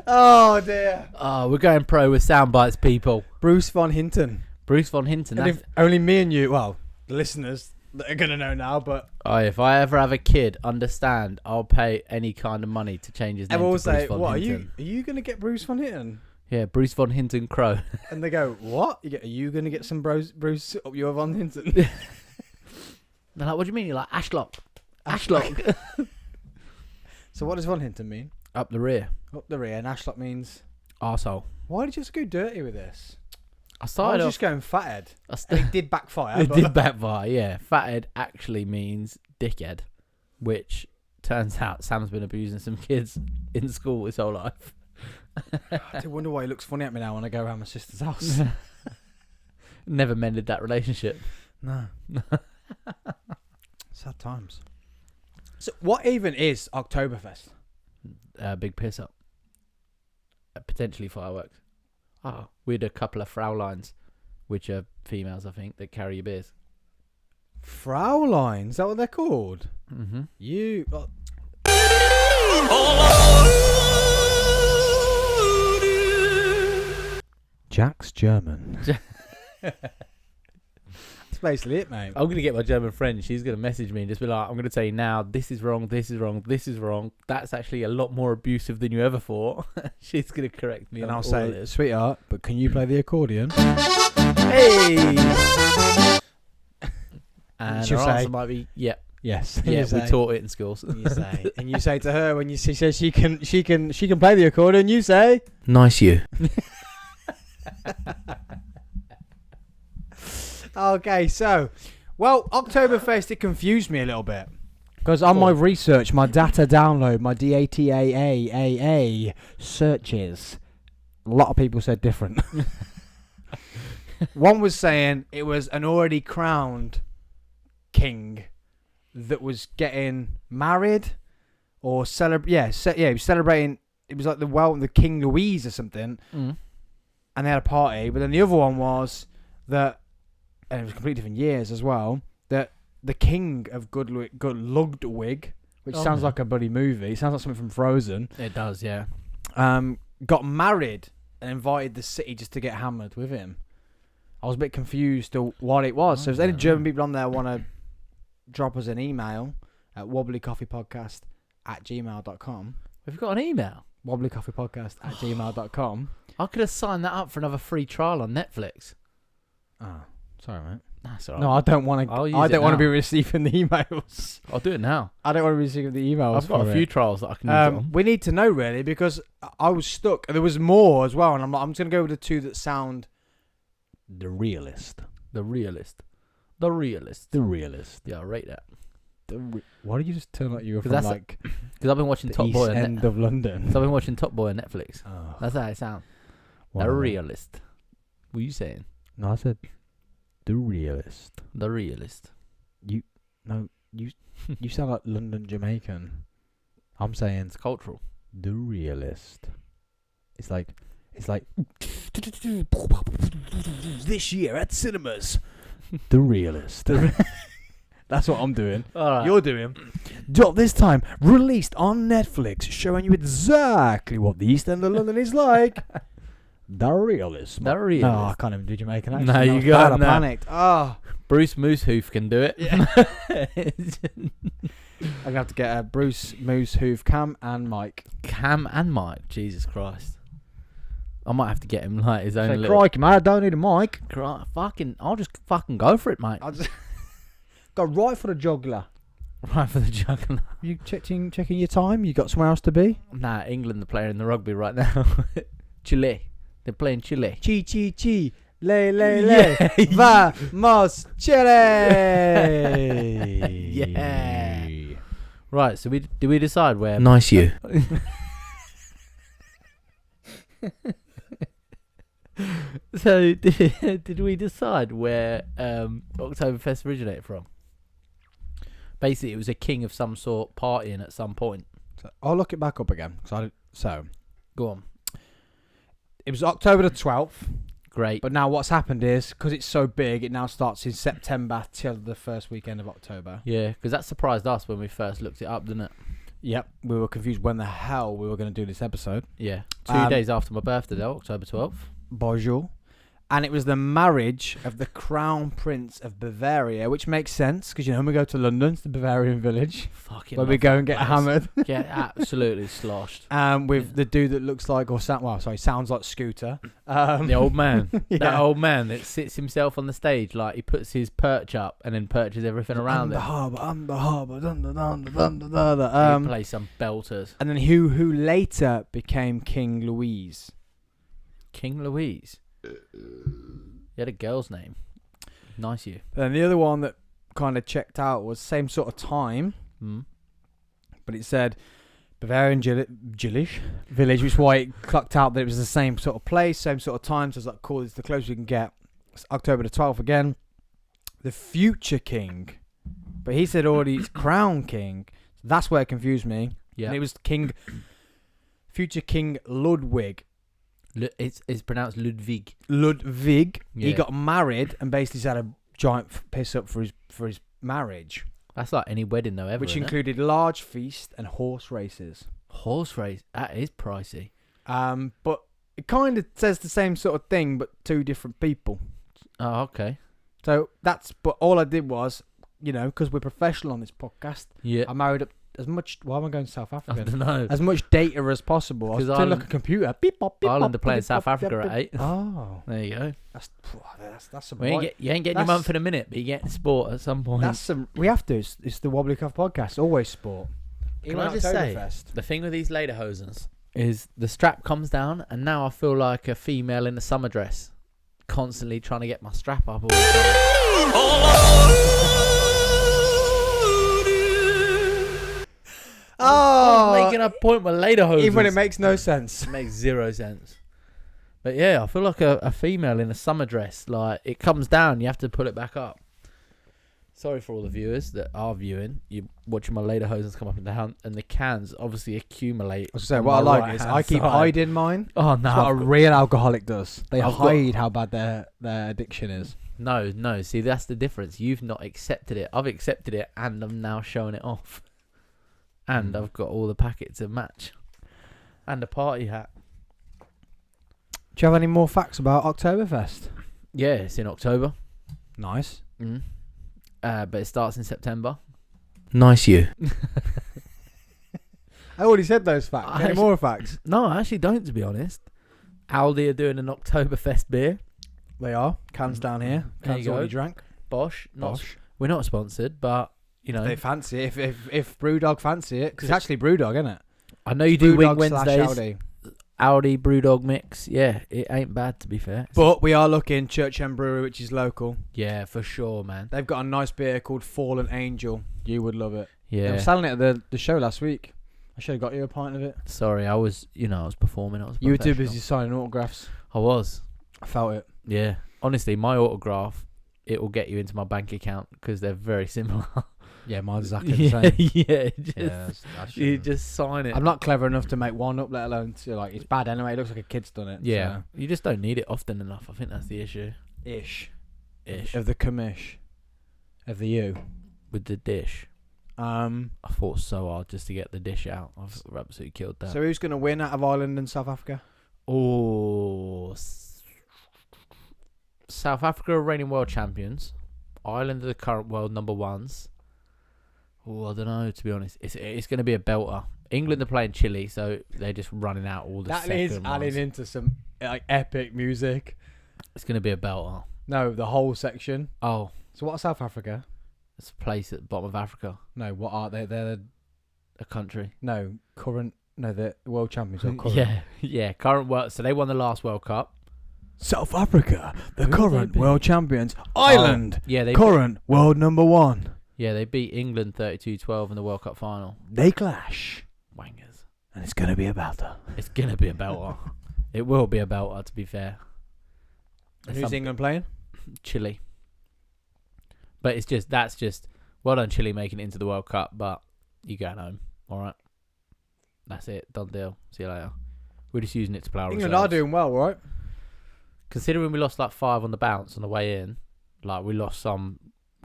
Oh dear. Oh, we're going pro with sound bites, people. Bruce von Hinton. Bruce Von Hinton. And if only me and you, well, the listeners that are going to know now, but Oh, if I ever have a kid, understand, I'll pay any kind of money to change his name I will to Bruce say, Von what, Hinton. are you going to get Bruce von Hinton? Yeah, Bruce Von Hinton Crow. And they go, what? Are you going to get some Bruce up your von Hinton? They're like, what do you mean? You're like, Ashlock. Ashlock. So what does von Hinton mean? Up the rear. Up the rear, and Ashlock means... Arsehole. Why did you just go dirty with this? I I was started off... just going fathead. I And it did backfire. It but did backfire, yeah. Fathead actually means dickhead, which turns out Sam's been abusing some kids in school his whole life. I do wonder why he looks funny at me now when I go around my sister's house. Never mended that relationship. No. Sad times. So what even is Oktoberfest? Big piss up. Potentially fireworks. Oh, we had a couple of Fraulines, which are females, I think, that carry your beers. Fraulein, is that what they're called? Mm-hmm. You... Jack's German. That's basically it, mate. I'm going to get my German friend. She's going to message me and just be like, I'm going to tell you now, this is wrong, this is wrong, this is wrong. That's actually a lot more abusive than you ever thought. She's going to correct me And on I'll all say, of this. sweetheart, but can you play the accordion? Hey! And She'll her say- answer might be, yeah. Yes. Yeah, You we say- taught it in schools. You say, and you say to her when she says she can play the accordion, you say, Nice you. okay. So, well, Oktoberfest, it confused me a little bit because on my research, my data download, my DATAA searches, a lot of people said different. One was saying it was an already crowned king that was getting married or he was celebrating. It was like the King Louise or something, and they had a party. But then the other one was that, and it was completely different years as well, that the king of Ludwig, which sounds like a bloody movie, sounds like something from Frozen, It does, yeah. got married and invited the city just to get hammered with him. I was a bit confused to what it was. So if there's any German people on there want to drop us an email at wobblycoffeepodcast@gmail.com. We've got an email. wobblycoffeepodcast@gmail.com. I could have signed that up for another free trial on Netflix. Oh, sorry, mate. That's all right. No, I don't want to. I'll use I it don't want to now. be receiving the emails. I'll do it now. I don't want to be receiving the emails. I've got for a few it. trials that I can use it on. We need to know really because I was stuck. There was more as well, and I'm just gonna go with the two that sound the realist. The realist. The realist. The realist. Yeah, I'll rate that. Why did you just turn like you were from That's like Because I've been watching the Top East Boy. End of London? So I've been watching Top Boy on Netflix. Oh, That's how it sounds. The whatever. realist. What are you saying? No, I said the realist. The realist. You sound like London Jamaican. I'm saying It's cultural. the realist. It's like this year at cinemas. The realist. That's what I'm doing. All right. You're doing. This time released on Netflix, showing you exactly what the East End of London is like. The realist. The realist. No, I can't even do Jamaican accent. No, That you was got bad, I no. panicked. Oh, Bruce Moosehoof can do it. Yeah. I'm gonna have to get a Bruce Moosehoof, Cam, and Mike. Cam and Mike. Jesus Christ. I might have to get him like his own Say, little. crikey, mate, I don't need a mic. I'll just fucking go for it, mate. I'll just go right for the juggler. Right for the juggler. You checking your time? You got somewhere else to be? Nah, England are playing in the rugby right now. Chile. They're playing Chile. Chi chi chi, le le le, vamos Chile. Yeah. Right, so did we decide where? Nice you. So did we decide where Oktoberfest originated from? Basically, it was a king of some sort partying at some point. So I'll look it back up again. So Go on. it was October the 12th. Great. But now what's happened is, because it's so big, it now starts in September till the first weekend of October. Yeah, because that surprised us when we first looked it up, didn't it? Yep. We were confused when the hell we were going to do this episode. Yeah. 2 days after my birthday, though, October 12th. Bonjour. And it was the marriage of the Crown Prince of Bavaria, which makes sense, because, when we go to London, it's the Bavarian village, Fucking where we love go that and get place. hammered. Get absolutely sloshed. With the dude that looks like, sounds like Scooter. The old man. Yeah. That old man that sits himself on the stage, like he puts his perch up and then perches everything around him. I'm the harbour, dun, dun, dun, dun, dun, dun, dun. He plays some belters. And then who later became King Louise. King Louise. He had a girl's name. Nice you. And the other one that kind of checked out was same sort of time, but it said Bavarian village, which is why it clocked out that it was the same sort of place, same sort of time. So it's like, cool, it's the closest we can get. It's October the 12th again. The future king, but he said already it's crown king. So that's where it confused me. Yeah. And it was future King Ludwig. It's pronounced Ludwig. Ludwig. Yeah. He got married and basically had a giant piss up for his marriage, That's like any wedding though ever. which isn't it? included large feast and horse races. Horse race. That is pricey. But it kind of says the same sort of thing, but two different people. Oh, okay. So but all I did was, because we're professional on this podcast, Yeah. I married up as much. Why am I going to South I Africa? don't know. As much data as possible. I was 'Cause turning like Ireland- a computer. Beep, bop, beep, Ireland bop, are playing beep, South bop, Africa beep, at beep. 8. Oh, There you go. that's some. You ain't getting your that's- month in a minute, but you get sport at some point. That's some. We have to. It's the Wobbly Cuff podcast. Always sport. Can Even I just say, Oktoberfest. the thing with these lederhosens is the strap comes down, and now I feel like a female in a summer dress, constantly trying to get my strap up all the time. I'm making a point with lederhosens. Even when it makes no sense. It makes zero sense. But yeah, I feel like a female in a summer dress. Like, it comes down, you have to pull it back up. Sorry for all the viewers that are viewing. You're watching my lederhosens come up and down, and the cans obviously accumulate. I was saying, on what I my like right-hand is I keep side. hiding mine. Oh, no. That's what a I've got- real alcoholic does. They I've got- hide how bad their addiction is. No. See, that's the difference. You've not accepted it. I've accepted it, and I'm now showing it off. And I've got all the packets to match. And a party hat. Do you have any more facts about Oktoberfest? Yeah, it's in October. Nice. But it starts in September. Nice you. I already said those facts. I Any actually- more facts? No, I actually don't, to be honest. Aldi are doing an Oktoberfest beer. They are. Cans down here. There Cans you go. already drank. Bosch. Bosch. We're not sponsored, but, you know. They fancy it. If Brewdog fancy it. Because it's actually Brewdog, isn't it? I know you do Wing Brewdog slash Wednesdays. Aldi. Aldi Brewdog mix. Yeah, it ain't bad, to be fair. But we are looking Church End Brewery, which is local. Yeah, for sure, man. They've got a nice beer called Fallen Angel. You would love it. They Yeah. were selling it at the show last week. I should have got you a pint of it. Sorry, I was performing. I was You were too professional. busy signing autographs. I was. I felt it. Yeah. Honestly, my autograph, it will get you into my bank account because they're very similar. Yeah, mine's exactly the same. You just sign it. I'm not clever enough to make one up, let alone to like. It's bad anyway. It looks like a kid's done it. Yeah. You just don't need it often enough. I think that's the issue. So. Ish. Ish. Of the commish. Of the U. With the dish. I fought so hard just to get the dish out. I've absolutely killed that. So who's gonna win out of Ireland and South Africa? Oh, South Africa are reigning world champions. Ireland are the current world number ones. Oh, I don't know, to be honest. It's going to be a belter. England are playing Chile, so they're just running out all the That second is ones. adding into some like epic music. It's going to be a belter. No, the whole section. Oh, So what's South Africa? it's a place at the bottom of Africa. No, what are they? They're A country. the world champions. Or current. Yeah, current world. So they won the last World Cup. South Africa, the Who have current they beat? world champions. Ireland, Yeah, they current world number one. they beat England 32-12 in the World Cup final. They clash, Wangers. and it's gonna be a belter. It's going to be a belter. It will be a belter, to be fair. There's Who's some- England playing? Chile. But that's just well done Chile making it into the World Cup, but you going home. Alright. That's it. Done deal. See you later. We're just using it to play our England reserves. are doing well, right? Considering we lost like 5 on the bounce on the way in, like we lost some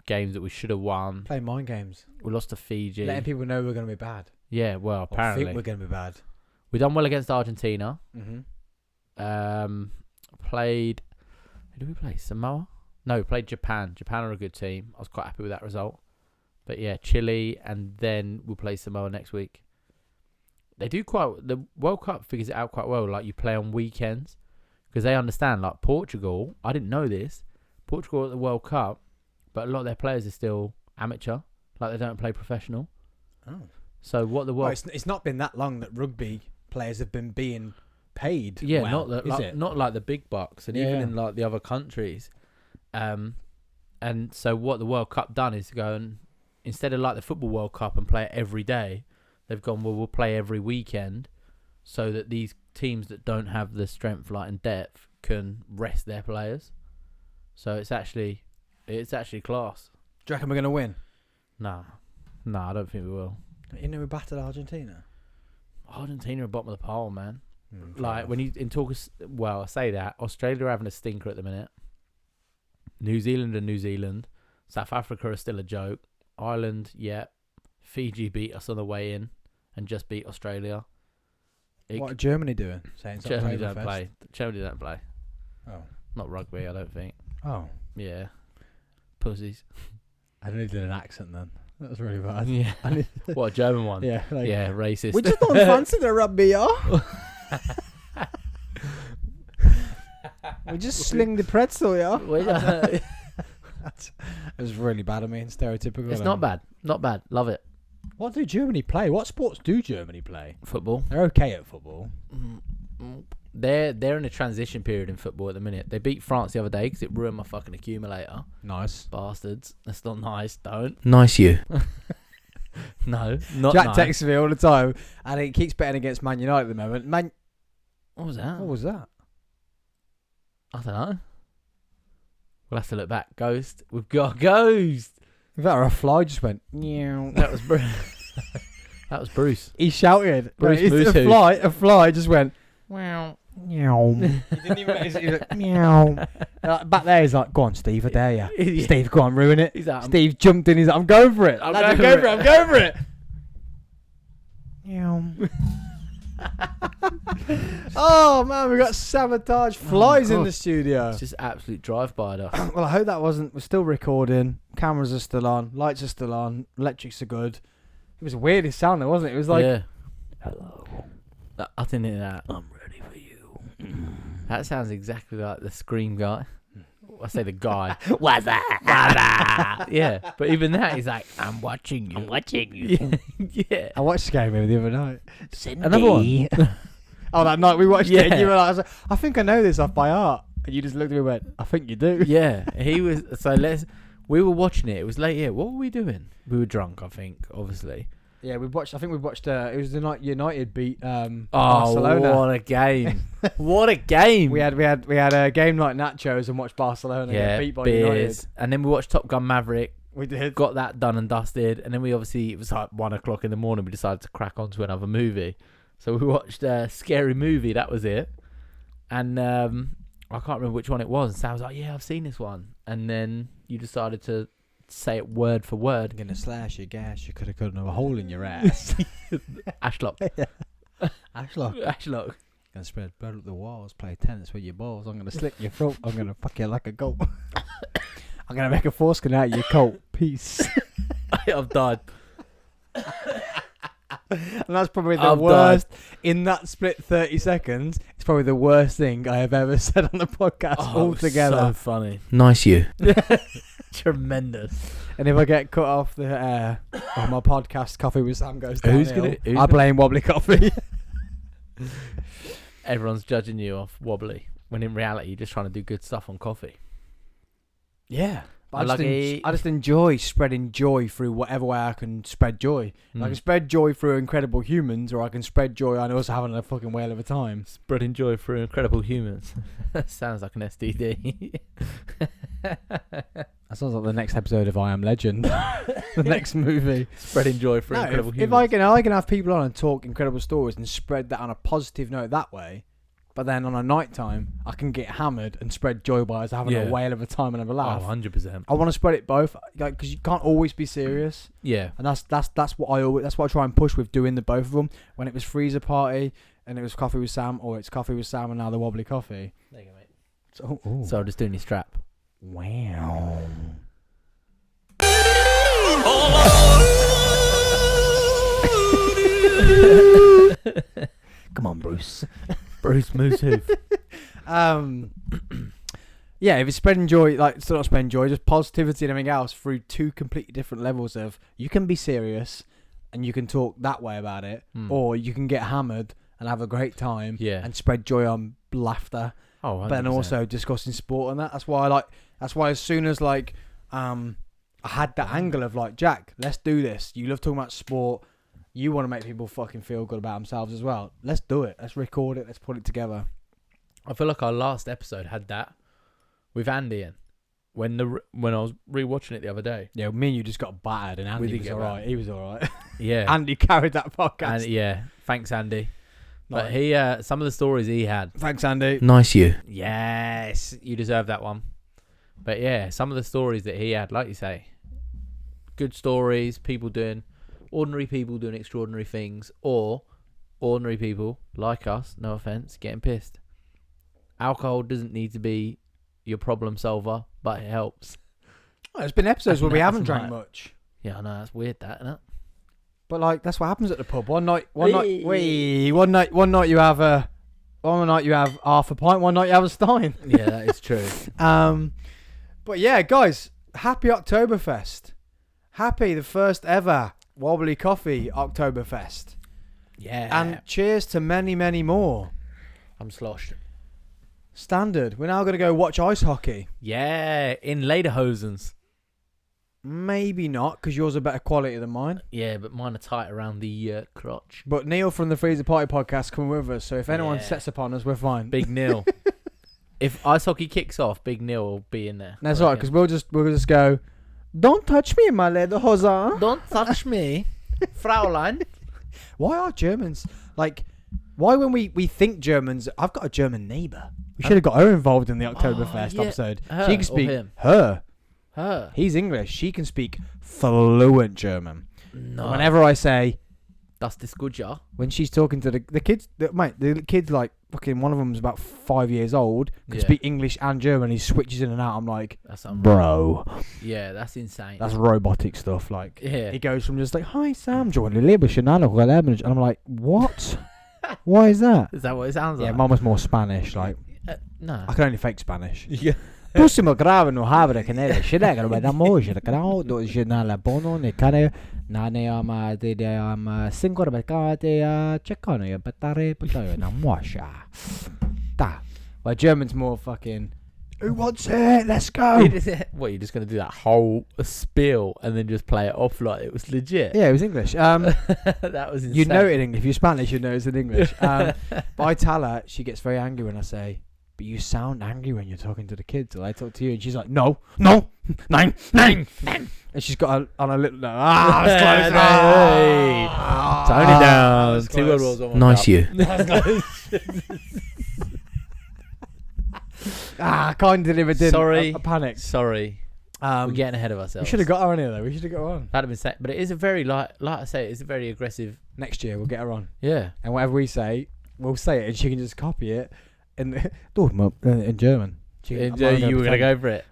games that we should have won. Playing mind games, We lost to Fiji. letting people know we're gonna be bad. Yeah, well, Or apparently. think we're gonna be bad. We done well against Argentina. Mm-hmm. Played. Who did we play? Samoa? No, we played Japan. Japan are a good team. I was quite happy with that result. But yeah, Chile, and then we'll play Samoa next week. They do the World Cup figures it out quite well. Like you play on weekends because they understand. Like Portugal, I didn't know this. Portugal at the World Cup, but a lot of their players are still amateur. Like they don't play professional. Oh. So what the World It's not been that long that rugby players have been being paid. Yeah, well, not like the big bucks, and even in like the other countries. And so what the World Cup done is go and instead of like the football World Cup and play it every day, they've gone we'll play every weekend, so that these teams that don't have the strength, like and depth, can rest their players. So it's actually class. Do you reckon we're gonna win? No, I don't think we will. You know we battered Argentina. Argentina are bottom of the pile, man. Fair Like enough. when you in talk, well, I say that Australia are having a stinker at the minute. New Zealand and New Zealand, South Africa are still a joke. Ireland, yeah. Fiji beat us on the way in, and just beat Australia. What are Germany doing? Saying it's Germany don't Oktoberfest. play. Germany don't play. Oh. Not rugby, I don't think. Oh. Yeah. Pussies. I nearly did an accent then. That was really bad. Yeah. What, a German one? Yeah. Yeah, racist. We just don't fancy the rubby, yeah. We just sling the pretzel, yeah. It was really bad of me and stereotypical. It's not bad. Not bad. Love it. What do Germany play? What sports do Germany play? Football. They're okay at football. They're in a transition period in football at the minute. They beat France the other day because it ruined my fucking accumulator. Nice. Bastards. That's not nice. Don't. Nice you. No, not Jack nice. texts me all the time, and he keeps betting against Man United at the moment. What was that? What was that? I don't know. We'll have to look back. Ghost. We've got a ghost. In fact, a fly just went. Meow. That was Bruce. That was Bruce. He shouted. Bruce Right, Moose a fly just went. Wow. Meow. He didn't even. He's like, meow. Back there, he's like, "Go on, Steve, I dare you." Yeah. Steve, go on, ruin it. He's like, Steve jumped in. He's like, "I'm going for it. I'm Lads, going for it. I'm going for it." Meow. Oh man, we got sabotage flies in God. the studio. It's just absolute drive-by us. Well, I hope that wasn't. We're still recording. Cameras are still on. Lights are still on. Electrics are good. It was the weirdest sound, though, wasn't it? It was like, yeah. Hello. I didn't hear that. I'm ready for you. That sounds exactly like the Scream guy. I say the guy. What's that? Yeah, but even that, he's like, I'm watching you. I'm watching you. Yeah. I watched Scary Movie the other night. Cindy. Another one. Oh, that night we watched it, and Yeah. you were like, I think I know this off by heart. And you just looked at me and went, I think you do. Yeah, he was. So we were watching it. It was late. Yeah, what were we doing? We were drunk, I think. Obviously. Yeah, we watched. I think we watched. It was the night United beat Barcelona. Oh, what a game! What a game! We had a game night nachos and watched Barcelona get beat by United. beers, and then we watched Top Gun Maverick. We did. Got that done and dusted, and then we obviously it was like 1 o'clock in the morning. We decided to crack onto another movie, so we watched a Scary Movie. That was it, and I can't remember which one it was. And Sam was like, "Yeah, I've seen this one," and then you decided to say it word for word. I'm gonna slash your gas. You could have cut another hole in your ass. Ashlock. Ashlock. Gonna spread blood up the walls. Play tennis with your balls. I'm gonna slit your throat. I'm gonna fuck you like a goat. I'm gonna make a foreskin out of your coat. Peace. I've died. And that's probably the I've worst. In that split 30 seconds, it's probably the worst thing I have ever said on the podcast altogether. So funny. Nice you. Tremendous. And if I get cut off the air on my podcast, Coffee with Sam goes downhill. Who's I gonna- blame Wobbly Coffee. Everyone's judging you off Wobbly, when in reality you're just trying to do good stuff on coffee. Yeah. But Lucky. I just enjoy spreading joy through whatever way I can spread joy. I can spread joy through Incredible Humans, or I can spread joy and also having a fucking whale of a time. Spreading joy through incredible humans. Sounds like an STD. That sounds like the next episode of I Am Legend. The next movie. Spreading joy through No, incredible if humans. I can have people on and talk incredible stories and spread that on a positive note that way, but then on a night time I can get hammered and spread joy by us having a whale of a time and have a laugh. 100%. I want to spread it both, like, because you can't always be serious, Yeah. and that's what I try and push with doing the both of them. When it was Freezer Party and it was Coffee with Sam, or it's Coffee with Sam and now the Wobbly Coffee. There you go, mate. So, So I'm just doing your strap. wow. Come on, Bruce. Bruce Moose Hoof. Yeah, if it's spreading joy, like, still not spreading joy, just positivity and everything else through two completely different levels of, you can be serious and you can talk that way about it, or you can get hammered and have a great time and spread joy on laughter, Oh, 100%. but then also discussing sport and that. That's why as soon as, like, I had that angle of, like, Jack, let's do this. You love talking about sport. You want to make people fucking feel good about themselves as well. Let's do it. Let's record it. Let's put it together. I feel like our last episode had that with Andy in. When I was rewatching it the other day. Yeah, me and you just got battered, and Andy did was get alright. battered. He was alright. Yeah. Andy carried that podcast. And yeah. Thanks, Andy. Nice. But he, some of the stories he had. Thanks, Andy. Nice you. Yes. You deserve that one. But yeah, some of the stories that he had, like you say, good stories, ordinary people doing extraordinary things, or ordinary people like us, no offense, getting pissed. Alcohol doesn't need to be your problem solver, but it helps. There's been episodes where we That's haven't drank mad. much. Yeah, I know that's weird, that isn't it? But like that's what happens at the pub. One night you have half a pint. One night you have a stein. Yeah, that is true. But yeah, guys, happy Oktoberfest. Happy the first ever Wobbly Coffee Oktoberfest. Yeah, And cheers to many, many more. I'm sloshed. Standard. We're now going to go watch ice hockey. Yeah, in lederhosens. Maybe not, because yours are better quality than mine. Yeah, but mine are tight around the crotch. But Neil from the Freezer Party podcast coming with us, so if anyone Yeah. sets upon us, we're fine. Big Neil. If ice hockey kicks off, Big Neil will be in there. That's right, because we'll just go, don't touch me, my lederhosen. Don't touch me, Fraulein. Why are Germans, like, why when we think Germans, I've got a German neighbour. We should have got her involved in the Oktoberfest yeah. episode. Her She can or speak, him? her. Her. He's English. She can speak fluent German. No. Whenever I say, Das ist gut, ja. when she's talking to the kids, the kids like fucking one of them's about 5 years old, can Yeah. speak English and German. He switches in and out. I'm like, That's unreal. bro, Yeah, that's insane. that's robotic stuff. Like, yeah. he goes from just like, hi Sam, join the Labour Chanel, and I'm like, what? Why is that? Is that what it sounds Yeah, like? mine was more Spanish. Like, No. I can only fake Spanish. Yeah. Possiamo grave no havre che nelle scegliere ma da moje che no do genala bono ne cane nane ama de singora bekate checkano ya batare putayo na mwasha. Da. Well, German's more fucking. Who wants it? Let's go. What, you're just going to do that whole spiel and then just play it off like it was legit? Yeah, it was English. That was insane. You know it in English. If you're Spanish, you know it's in English. But I tell her, she gets very angry when I say, but you sound angry when you're talking to the kids. Or I talk to you, and she's like, no, nine. And she's got on a little, that's close. Hey. Tone it down. That's 2 World close. Wars on one Nice cup. you. Kind of delivered. Didn't. Sorry. I panicked. Sorry. We're getting ahead of ourselves. We should have got her on here though. We should have got her on. That'd have been set. But it is a very, like I say, it's a very aggressive. Next year we'll get her on, Yeah. and whatever we say, we'll say it, and she can just copy it in in German. She can- I'm not gonna You were going to pretend. go for it.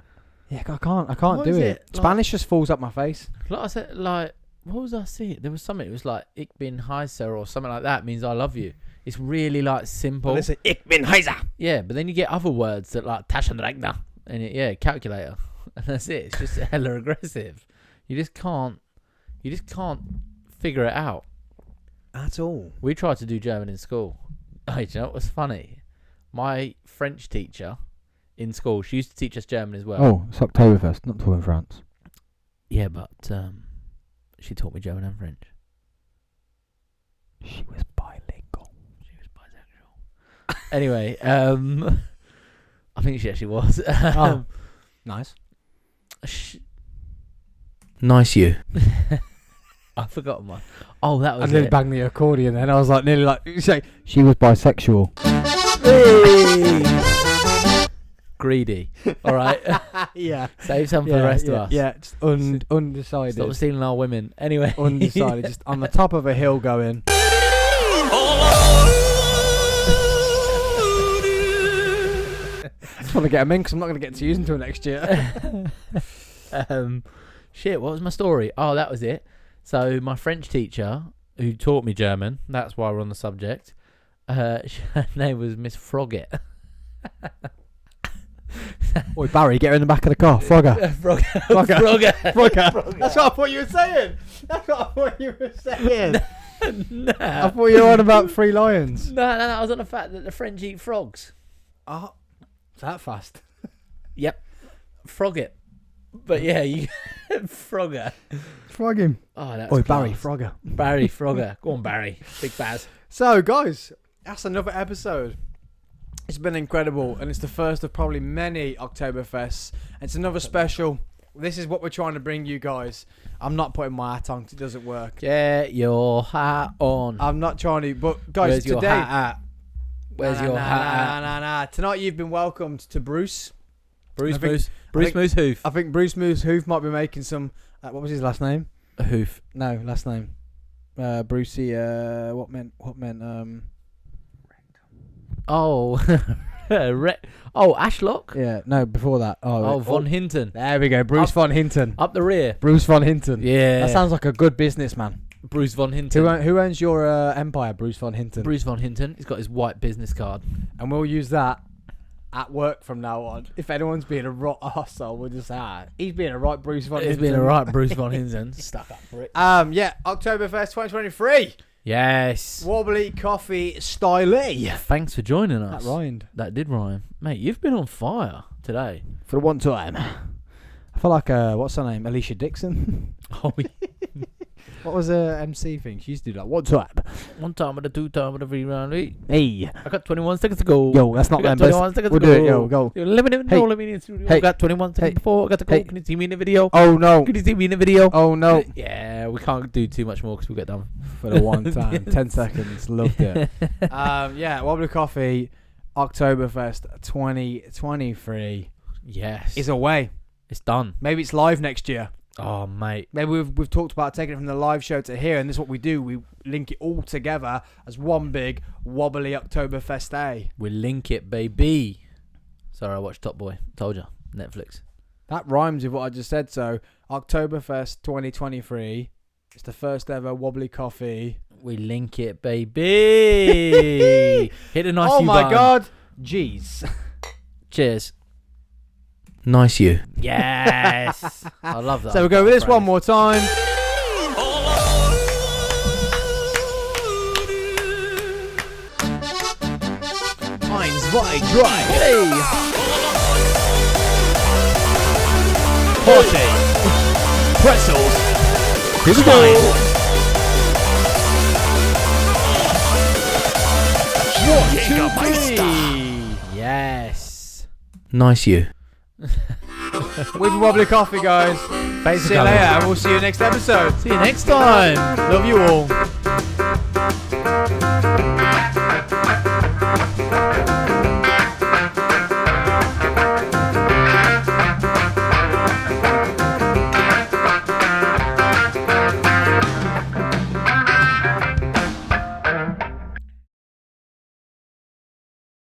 Yeah, I can't What do is it. it? Like- Spanish just falls up my face. Like I said, like, what was I seeing? There was something. It was like, Ich bin heiser or something like that means I love you. It's really like simple. Listen, ich bin heiser. Yeah, but then you get other words that like Taschenrechner and calculator. And that's it. It's just hella aggressive. You just can't figure it out. At all. We tried to do German in school. Hey, do you know what was funny? My French teacher in school, she used to teach us German as well. Oh, it's Oktoberfest, not talking France. Yeah, but she taught me German and French. She was bilingual. She was bisexual. Anyway, I think she actually was. Oh, nice. Nice you. I forgot my. Oh, that I was nearly it. banged the accordion then. I was like, nearly like, she was bisexual. Greedy. All right. Yeah. Save some for the rest of us. Yeah, just undecided. Stop stealing our women. Anyway. Undecided. Just on the top of a hill going. I just want to get them in because I'm not going to get to use them until next year. Shit, what was my story? Oh, that was it. So my French teacher, who taught me German, that's why we're on the subject, her name was Miss Froggett. Oi, Barry, get her in the back of the car. Frogger. Frogger. Frogger. That's what I thought you were saying. That's what I thought you were saying. Nah. I thought you were on about 3 lions. No, I was on the fact that the French eat frogs. Oh, is that fast? Yep. Frogget. But yeah, you Frogger. Frog him. Oh, that's Oi, class. Barry, Frogger. Barry Frogger. Go on, Barry. Big Baz. So, guys, that's another episode. It's been incredible, and it's the first of probably many Oktoberfests. It's another special. This is what we're trying to bring you guys. I'm not putting my hat on 'cause it doesn't work. Get your hat on. I'm not trying to, but guys, Where's your today. hat at? Where's your hat at? Nah. Tonight you've been welcomed to Bruce. Bruce I think- Moose. Bruce Moose Hoof. I think Bruce Moose Hoof might be making some. What was his last name? Hoof. No, last name. Brucey. What meant? Oh. Ashlock. Yeah, no, before that. Oh, Von Hinton. There we go. Bruce Von Hinton. Up the rear. Bruce Von Hinton. Yeah. That sounds like a good businessman. Bruce Von Hinton. Who owns your empire? Bruce Von Hinton. Bruce Von Hinton. He's got his white business card. And we'll use that at work from now on. If anyone's being a rot arsehole, we'll just say, he's being a right Bruce Von Hinton. He's been a right Bruce Von Hinton. Stuck up for it. Yeah, Oktoberfest 2023. Yes. Wobbly coffee style. Thanks for joining us. That rhymed. That did rhyme. Mate, you've been on fire today. For the one time. I feel like, what's her name? Alicia Dixon? Oh, What was her MC thing? She used to do that. One time. one time with a 2 time with a 3 round. Hey. I got 21 seconds to go. Yo, that's not I got them. 21 seconds We'll to do go. it. Yo, go. Let me Hey. know. Let me in the studio. Hey. I got 21 seconds Hey. before. I got to go. Hey. Can you see me in the video? Oh, no. Can you see me in the video? Oh, no. Yeah, we can't do too much more because we'll get done. For the one time. 10 seconds. Loved it. Yeah, Wobbly Coffee, Oktoberfest 2023 Yes. is away. It's done. Maybe it's live next year. Oh, mate. Maybe we've talked about taking it from the live show to here, and this is what we do. We link it all together as one big Wobbly Oktoberfest day. We link it, baby. Sorry, I watched Top Boy. Told you. Netflix. That rhymes with what I just said. So, Oktoberfest 2023. It's the first ever Wobbly Coffee. We link it, baby. Hit a nice Oh you my button. God. Jeez. Cheers. Nice you. Yes. I love that. So we'll go with this one more time. Eins, zwei, drei. Hey. Party. Pretzels. Here we go. One, two, three. Yes. Nice you. With Wobbly Coffee, guys. Thanks for See you coming. later, and we'll see you next episode. See you next time. Love you all.